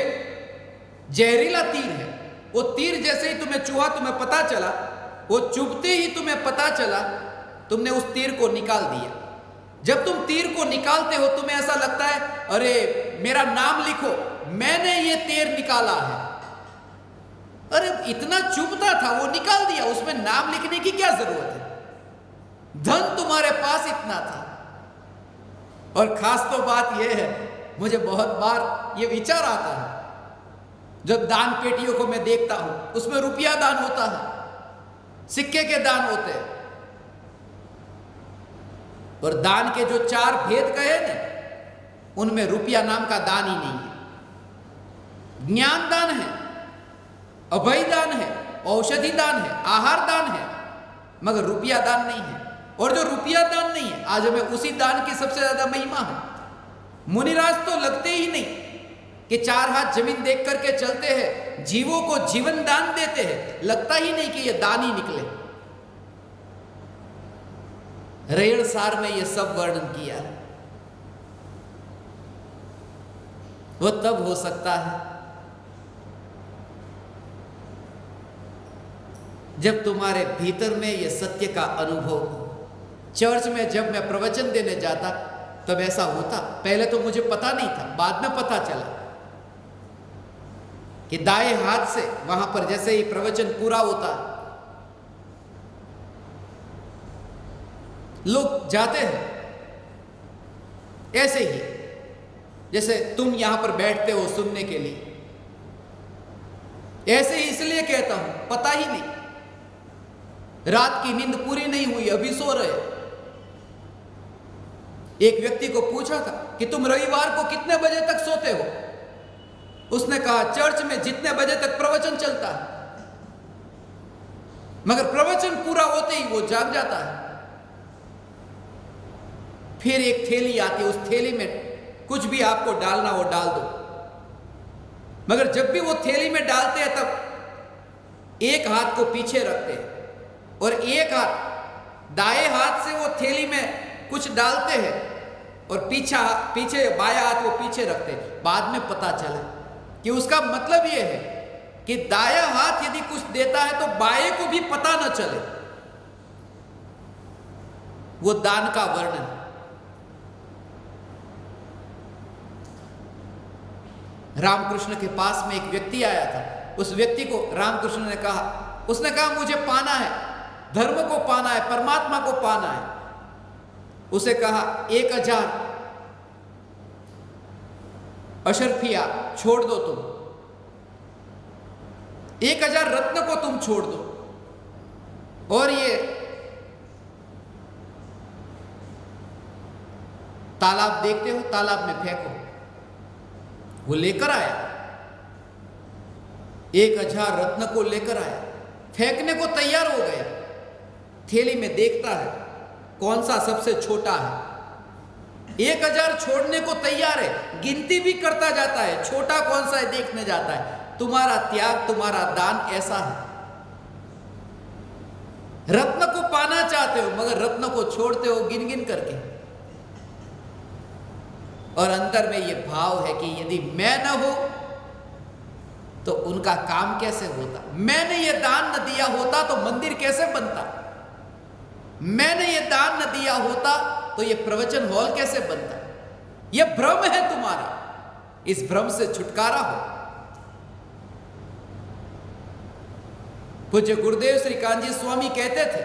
जहरीला तीर है, वो तीर जैसे ही तुम्हें चुहा, तुम्हें पता चला, वो चुभते ही तुम्हें पता चला, तुमने उस तीर को निकाल दिया। जब तुम तीर को निकालते हो तुम्हें ऐसा लगता है अरे मेरा नाम लिखो, मैंने ये तीर निकाला है। अरे इतना चुभता था, वो निकाल दिया, उसमें नाम लिखने की क्या जरूरत है? धन तुम्हारे पास इतना था। और खास तो बात यह है, मुझे बहुत बार ये विचार आता है, जब दान पेटियों को मैं देखता हूं, उसमें रुपया दान होता है, सिक्के के दान होते हैं, और दान के जो 4 भेद कहे ना, उनमें रुपया नाम का दान ही नहीं है। ज्ञान दान है, अभय दान है, औषधि दान है, आहार दान है, मगर रुपया दान नहीं है। और जो रुपया दान नहीं है, आज हमें उसी दान की सबसे ज्यादा महिमा है। मुनिराज तो लगते ही नहीं कि 4 हाथ जमीन देख करके चलते हैं, जीवों को जीवन दान देते हैं, लगता ही नहीं कि ये दान ही निकले। रेण सार में ये सब वर्णन किया है। वो तब हो सकता है जब तुम्हारे भीतर में ये सत्य का अनुभव हो। चर्च में जब मैं प्रवचन देने जाता तब ऐसा होता। पहले तो मुझे पता नहीं था, बाद में पता चला कि दाएं हाथ से वहां पर जैसे ही प्रवचन पूरा होता लोग जाते हैं ऐसे ही, जैसे तुम यहां पर बैठते हो सुनने के लिए। ऐसे ही इसलिए कहता हूं, पता ही नहीं, रात की नींद पूरी नहीं हुई, अभी सो रहे। एक व्यक्ति को पूछा था कि तुम रविवार को कितने बजे तक सोते हो? उसने कहा चर्च में जितने बजे तक प्रवचन चलता है, मगर प्रवचन पूरा होते ही वो जाग जाता है। फिर एक थैली आती है, उस थैली में कुछ भी आपको डालना हो डाल दो, मगर जब भी वो थैली में डालते हैं तब एक हाथ को पीछे रखते हैं और एक हाथ दाएं हाथ से वो थैली में कुछ डालते हैं और पीछे बायां हाथ वो पीछे रखते हैं। बाद में पता चला कि उसका मतलब यह है कि दायां हाथ यदि कुछ देता है तो बाएं को भी पता न चले। वो दान का वर्णन। रामकृष्ण के पास में एक व्यक्ति आया था। उस व्यक्ति को रामकृष्ण ने कहा, उसने कहा मुझे पाना है, धर्म को पाना है, परमात्मा को पाना है। उसे कहा 1000 अशर्फिया छोड़ दो, तुम 1000 रत्न को तुम छोड़ दो और ये तालाब देखते हो, तालाब में फेंको। वो लेकर आया, 1000 रत्न को लेकर आया, फेंकने को तैयार हो गया। थैली में देखता है कौन सा सबसे छोटा है। 1000 छोड़ने को तैयार है, गिनती भी करता जाता है, छोटा कौन सा है देखने जाता है। तुम्हारा त्याग, तुम्हारा दान ऐसा है। रत्न को पाना चाहते हो मगर रत्न को छोड़ते हो गिन गिन करके। और अंदर में यह भाव है कि यदि मैं न हो तो उनका काम कैसे होता। मैंने ये दान न दिया होता तो मंदिर कैसे बनता। मैंने ये दान न दिया होता तो ये प्रवचन हॉल कैसे बनता। ये भ्रम है तुम्हारा, इस भ्रम से छुटकारा हो। पूज्य गुरुदेव श्री कान्जी स्वामी कहते थे,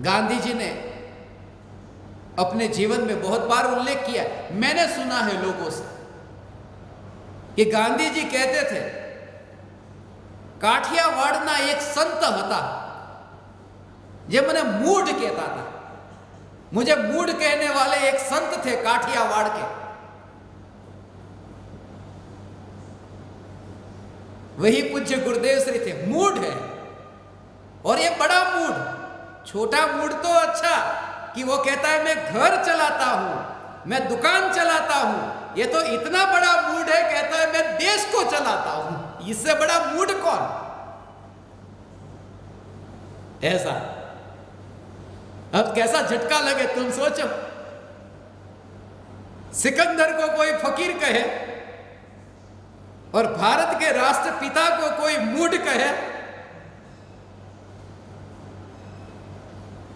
गांधी जी ने अपने जीवन में बहुत बार उल्लेख किया, मैंने सुना है लोगों से कि गांधी जी कहते थे काठियावाड़ना एक संत हता जे मने मूढ़ कहता था। मुझे मूढ़ कहने वाले एक संत थे काठियावाड़ के। वही पूज्य गुरुदेव श्री थे। मूढ़ है और ये बड़ा मूढ़। छोटा मूढ़ तो अच्छा कि वो कहता है मैं घर चलाता हूं, मैं दुकान चलाता हूं। ये तो इतना बड़ा मूढ़ है, कहता है मैं देश को चलाता हूं। इससे बड़ा मूढ़ कौन। ऐसा अब कैसा झटका लगे तुम सोचो। सिकंदर को कोई फकीर कहे और भारत के राष्ट्रपिता को कोई मूढ़ कहे,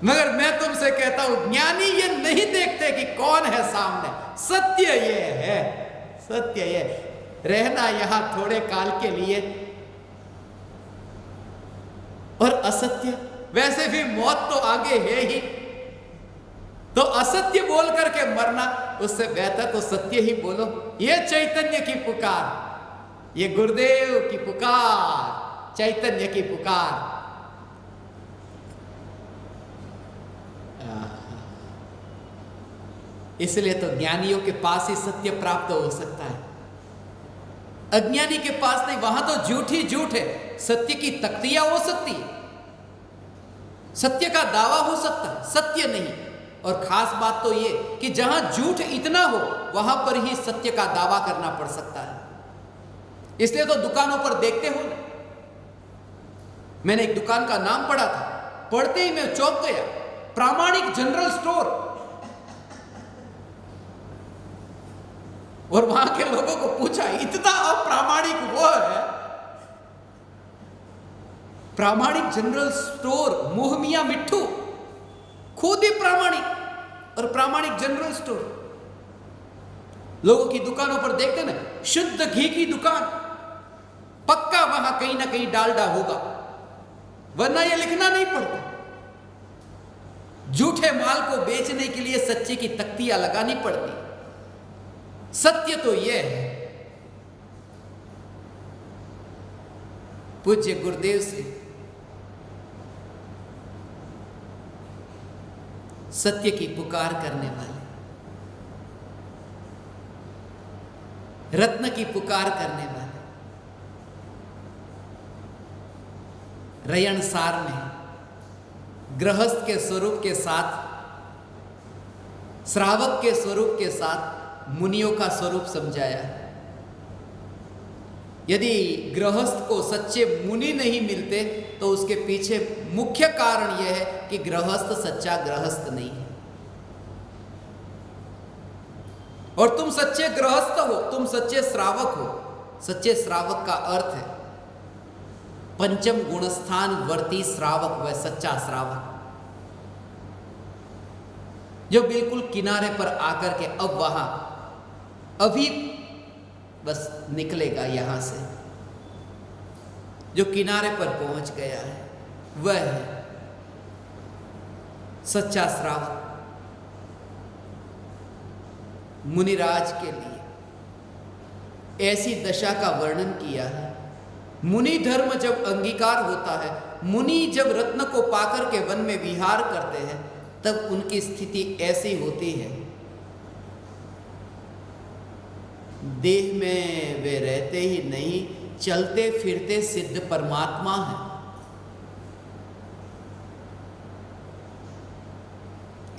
मगर मैं तुमसे कहता हूं ज्ञानी ये नहीं देखते कि कौन है सामने। सत्य ये है, सत्य ये रहना यहां थोड़े काल के लिए, और असत्य वैसे भी मौत तो आगे है ही, तो असत्य बोल करके मरना उससे बेहतर तो सत्य ही बोलो। ये चैतन्य की पुकार, ये गुरुदेव की पुकार, चैतन्य की पुकार। इसलिए तो ज्ञानियों के पास ही सत्य प्राप्त हो सकता है, अज्ञानी के पास नहीं। वहां तो झूठ ही झूठ है। सत्य की तख्तियां हो सकती है, सत्य का दावा हो सकता है, सत्य नहीं। और खास बात तो ये कि जहां झूठ इतना हो वहां पर ही सत्य का दावा करना पड़ सकता है। इसलिए तो दुकानों पर देखते हो, मैंने एक दुकान का नाम पढ़ा था, पढ़ते ही मैं चौंक गया, प्रामाणिक जनरल स्टोर। और वहां के लोगों को पूछा, इतना अप्रामाणिक वो है, प्रामाणिक जनरल स्टोर, मोह मियां मिट्ठू खुद ही प्रामाणिक, और प्रामाणिक जनरल स्टोर। लोगों की दुकानों पर देखते ना, शुद्ध घी की दुकान, पक्का वहां कहीं ना कहीं डालडा होगा, वरना यह लिखना नहीं पड़ता। झूठे माल को बेचने के लिए सच्चे की तख्तियां लगानी पड़ती। सत्य तो यह है। पूज्य गुरुदेव से सत्य की पुकार करने वाले, रत्न की पुकार करने वाले, रयणसार में गृहस्थ के स्वरूप के साथ, श्रावक के स्वरूप के साथ मुनियों का स्वरूप समझाया है। यदि गृहस्थ को सच्चे मुनि नहीं मिलते तो उसके पीछे मुख्य कारण यह है कि गृहस्थ सच्चा गृहस्थ नहीं है। और तुम सच्चे गृहस्थ हो, तुम सच्चे श्रावक हो। सच्चे श्रावक का अर्थ है पंचम गुणस्थान वर्ती श्रावक, वह सच्चा श्रावक जो बिल्कुल किनारे पर आकर के अब वहां अभी बस निकलेगा, यहां से जो किनारे पर पहुंच गया है वह है सच्चा श्रावक। मुनिराज के लिए ऐसी दशा का वर्णन किया है। मुनि धर्म जब अंगीकार होता है, मुनि जब रत्न को पाकर के वन में विहार करते हैं, तब उनकी स्थिति ऐसी होती है, देह में वे रहते ही नहीं, चलते फिरते सिद्ध परमात्मा है।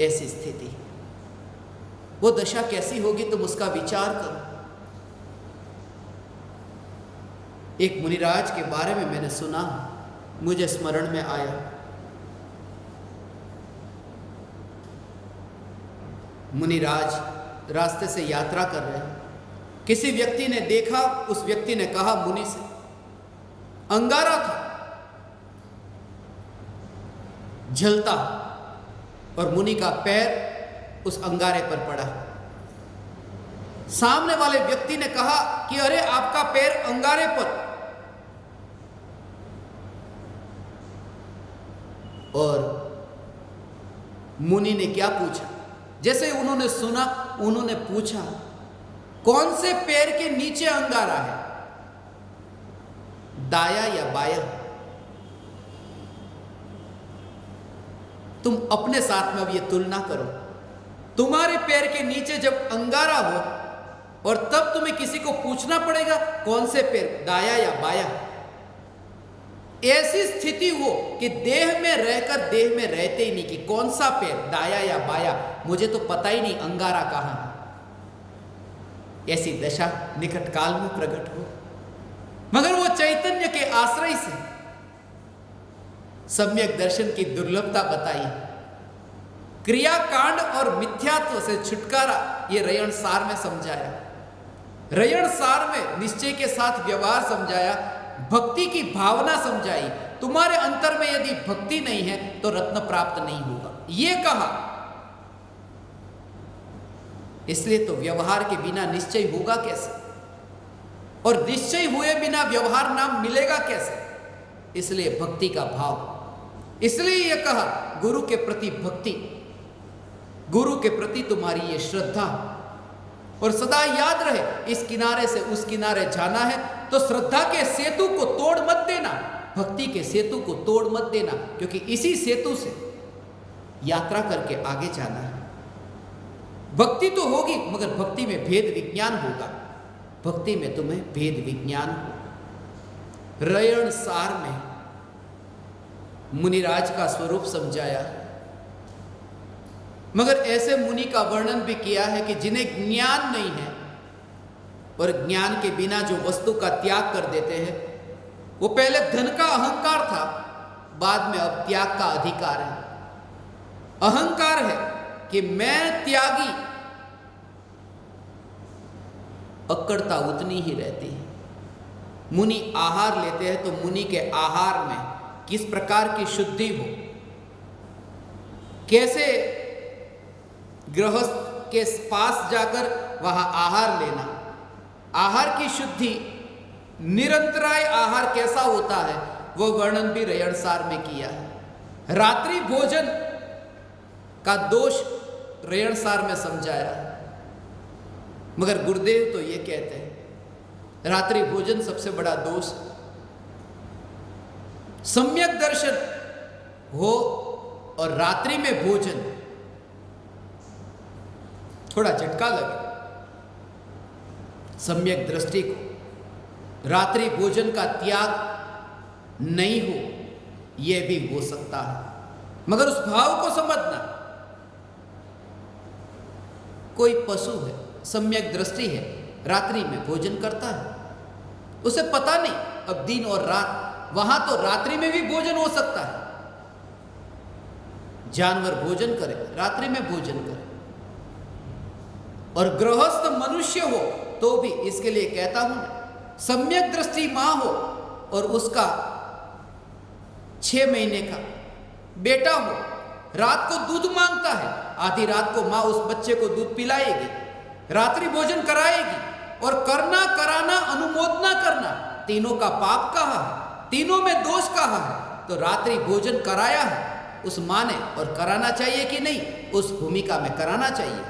ऐसी स्थिति, वो दशा कैसी होगी तुम उसका विचार करो। एक मुनिराज के बारे में मैंने सुना, मुझे स्मरण में आया। मुनिराज रास्ते से यात्रा कर रहे हैं, किसी व्यक्ति ने देखा, उस व्यक्ति ने कहा मुनि से, अंगारा था जलता और मुनि का पैर उस अंगारे पर पड़ा। सामने वाले व्यक्ति ने कहा कि अरे आपका पैर अंगारे पर, और मुनि ने क्या पूछा, जैसे उन्होंने सुना उन्होंने पूछा कौन से पैर के नीचे अंगारा है, दाया या बाया? तुम अपने साथ में अब ये तुलना करो, तुम्हारे पैर के नीचे जब अंगारा हो और तब तुम्हें किसी को पूछना पड़ेगा कौन से पैर, दाया या बाया। ऐसी स्थिति हो कि देह में रहकर देह में रहते ही नहीं कि कौन सा पैर, दाया या बाया, मुझे तो पता ही नहीं अंगारा कहां है। ऐसी दशा निकट काल में प्रकट हो, मगर वो चैतन्य के आश्रय से सम्यक दर्शन की दुर्लभता बताई, क्रियाकांड और मिथ्यात्व से छुटकारा ये रयणसार में समझाया। रयण सार में निश्चय के साथ व्यवहार समझाया, भक्ति की भावना समझाई। तुम्हारे अंतर में यदि भक्ति नहीं है तो रत्न प्राप्त नहीं होगा, ये कहा। इसलिए तो व्यवहार के बिना निश्चय होगा कैसे, और निश्चय हुए बिना व्यवहार नाम मिलेगा कैसे? इसलिए भक्ति का भाव। इसलिए यह कहा गुरु के प्रति भक्ति, गुरु के प्रति तुम्हारी ये श्रद्धा। और सदा याद रहे, इस किनारे से उस किनारे जाना है तो श्रद्धा के सेतु को तोड़ मत देना, भक्ति के सेतु को तोड़ मत देना, क्योंकि इसी सेतु से यात्रा करके आगे जाना है। भक्ति तो होगी मगर भक्ति में भेद विज्ञान होगा, भक्ति में तुम्हें भेद विज्ञान हो। रयण सार में मुनिराज का स्वरूप समझाया, मगर ऐसे मुनि का वर्णन भी किया है कि जिन्हें ज्ञान नहीं है और ज्ञान के बिना जो वस्तु का त्याग कर देते हैं, वो पहले धन का अहंकार था, बाद में अब त्याग का अधिकार है। अहंकार है कि मैं त्यागी, अक्कड़ता उतनी ही रहती है। मुनि आहार लेते हैं तो मुनि के आहार में किस प्रकार की शुद्धि हो, कैसे गृहस्थ के पास जाकर वहां आहार लेना, आहार की शुद्धि, निरंतराय आहार कैसा होता है, वो वर्णन भी रयण सार में किया है। रात्रि भोजन का दोष रयण सार में समझाया, मगर गुरुदेव तो ये कहते हैं रात्रि भोजन सबसे बड़ा दोष। सम्यक दर्शन हो और रात्रि में भोजन, थोड़ा झटका लगे सम्यक दृष्टि को। रात्रि भोजन का त्याग नहीं हो, यह भी हो सकता है, मगर उस भाव को समझना। कोई पशु है, सम्यक दृष्टि है, रात्रि में भोजन करता है, उसे पता नहीं अब दिन और रात, वहां तो रात्रि में भी भोजन हो सकता है। जानवर भोजन करे, रात्रि में भोजन करे, और गृहस्थ मनुष्य हो तो भी, इसके लिए कहता हूं ना, सम्यक दृष्टि मां हो और उसका 6 महीने का बेटा हो, रात को दूध मांगता है, आधी रात को मां उस बच्चे को दूध पिलाएगी, रात्रि भोजन कराएगी, और करना, कराना, अनुमोदना करना, तीनों का पाप कहा है, तीनों में दोष कहा है। तो रात्रि भोजन कराया है उस मां ने, और कराना चाहिए कि नहीं, उस भूमिका में कराना चाहिए।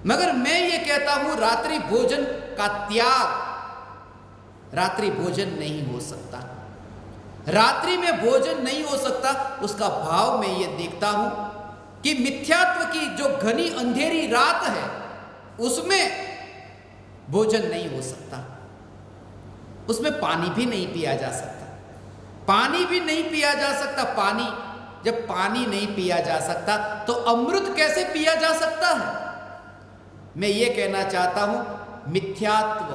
मगर मैं ये कहता हूं रात्रि भोजन का त्याग, रात्रि भोजन नहीं हो सकता, रात्रि में भोजन नहीं हो सकता। उसका भाव मैं ये देखता हूं कि मिथ्यात्व की जो घनी अंधेरी रात है उसमें भोजन नहीं हो सकता, उसमें पानी भी नहीं पिया जा सकता, पानी भी नहीं पिया जा सकता। पानी, जब पानी नहीं पिया जा सकता तो अमृत कैसे पिया जा सकता है? मैं ये कहना चाहता हूं मिथ्यात्व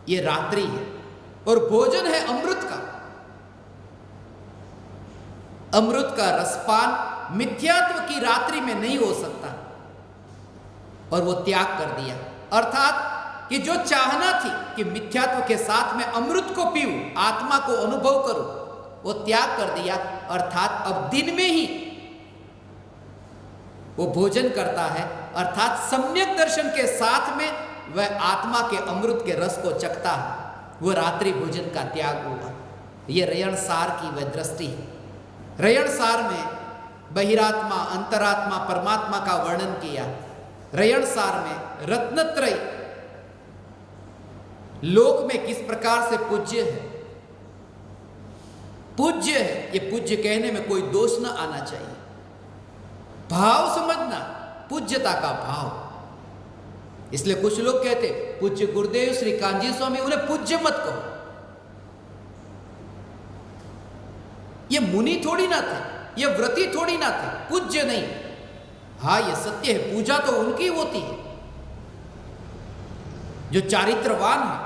ये रात्रि है और भोजन है अमृत का। अमृत का रसपान मिथ्यात्व की रात्रि में नहीं हो सकता, और वो त्याग कर दिया। अर्थात कि जो चाहना थी कि मिथ्यात्व के साथ में अमृत को पीऊं, आत्मा को अनुभव करूं, वो त्याग कर दिया। अर्थात अब दिन में ही वो भोजन करता है, अर्थात सम्यक दर्शन के साथ में वह आत्मा के अमृत के रस को चखता है, वो रात्रि भोजन का त्याग होगा। ये रयण सार की वह दृष्टि है। रयण सार में बहिरात्मा, अंतरात्मा, परमात्मा का वर्णन किया। रयण सार में रत्नत्रय लोक में किस प्रकार से पूज्य है, पूज्य है। ये पूज्य कहने में कोई दोष न आना चाहिए, भाव समझना, पूज्यता का भाव। इसलिए कुछ लोग कहते पूज्य गुरुदेव श्री कांजी स्वामी, उन्हें पूज्य मत कहो। ये मुनि थोड़ी ना थे, ये व्रती थोड़ी ना थे, पूज्य नहीं। हाँ ये सत्य है, पूजा तो उनकी होती है जो चारित्रवान है,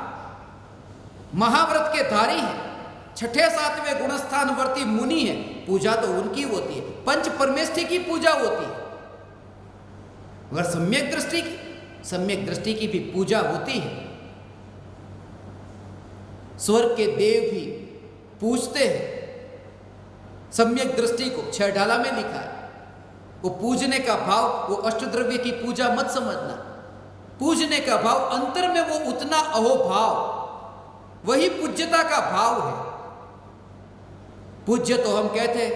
महाव्रत के धारी है, 6ठे 7वें गुणस्थान वर्ती मुनि है, पूजा तो उनकी होती है, पंच परमेष्ठी की पूजा होती है। अगर सम्यक दृष्टि की सम्यक दृष्टि की भी पूजा होती है। स्वर्ग के देव भी पूजते हैं सम्यक दृष्टि को। 6 ढाला में लिखा है। वो पूजने का भाव, वो अष्टद्रव्य की पूजा मत समझना। पूजने का भाव अंतर में वो उतना अहोभाव, वही पूज्यता का भाव है। पूज्य तो हम कहते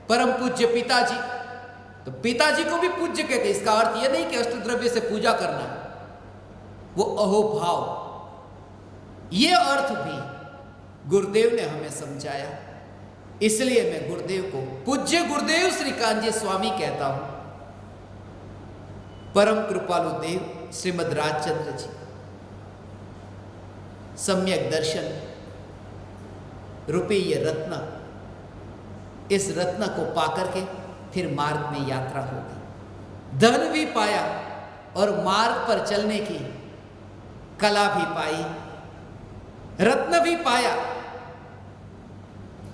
परम पूज्य पिताजी, तो पिताजी को भी पूज्य कहते। इसका अर्थ यह नहीं कि अष्टद्रव्य से पूजा करना है, वो अहोभाव। ये अर्थ भी गुरुदेव ने हमें समझाया। इसलिए मैं गुरुदेव को पूज्य गुरुदेव श्री कान्जी स्वामी कहता हूं। परम कृपालु देव श्रीमद राजचंद्र जी सम्यक दर्शन रूपी ये रत्न, इस रत्न को पाकर के फिर मार्ग में यात्रा होगी। धन भी पाया और मार्ग पर चलने की कला भी पाई, रत्न भी पाया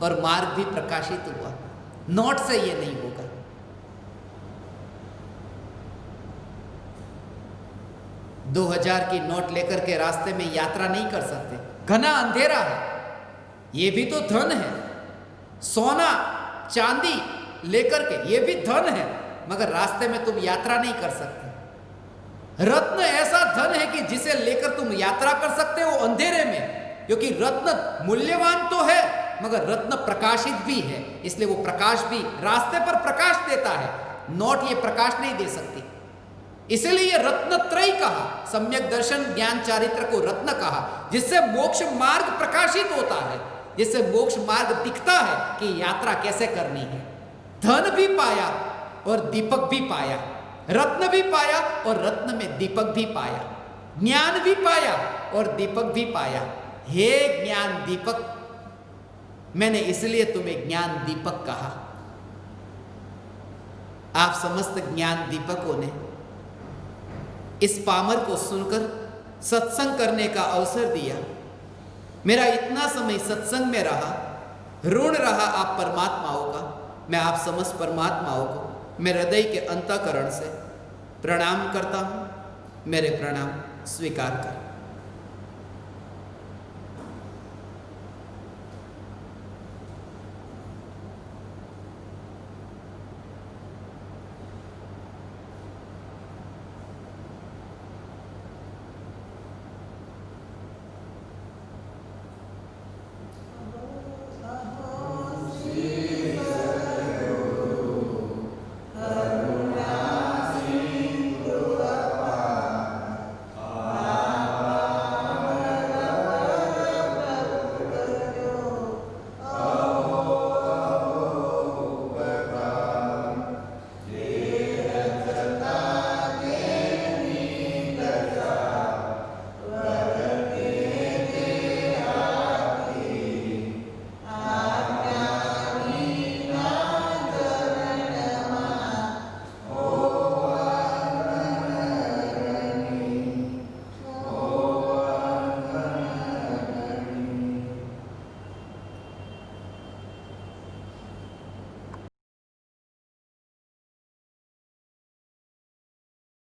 और मार्ग भी प्रकाशित हुआ। नोट से ये नहीं होगा। $2000 की नोट लेकर के रास्ते में यात्रा नहीं कर सकते, घना अंधेरा है। ये भी तो धन है। सोना चांदी लेकर के, ये भी धन है, मगर रास्ते में तुम यात्रा नहीं कर सकते। रत्न ऐसा धन है कि जिसे लेकर तुम यात्रा कर सकते हो अंधेरे में, क्योंकि रत्न मूल्यवान तो है मगर रत्न प्रकाशित भी है, इसलिए वो प्रकाश भी रास्ते पर प्रकाश देता है। नोट ये प्रकाश नहीं दे सकती, इसलिए ये रत्नत्रय कहा। सम्यक दर्शन ज्ञान चारित्र को रत्न कहा, जिससे मोक्ष मार्ग प्रकाशित होता है, जिससे मोक्ष मार्ग दिखता है कि यात्रा कैसे करनी है। धन भी पाया और दीपक भी पाया, रत्न भी पाया और रत्न में दीपक भी पाया, ज्ञान भी पाया और दीपक भी पाया। हे ज्ञान दीपक, मैंने इसलिए तुम्हें ज्ञान दीपक कहा। आप समस्त ज्ञान दीपकों ने इस पामर को सुनकर सत्संग करने का अवसर दिया। मेरा इतना समय सत्संग में रहा, ऋण रहा आप परमात्माओं का। मैं आप समस्त परमात्माओं को मैं हृदय के अंतःकरण से प्रणाम करता हूं। मेरे प्रणाम स्वीकार कर।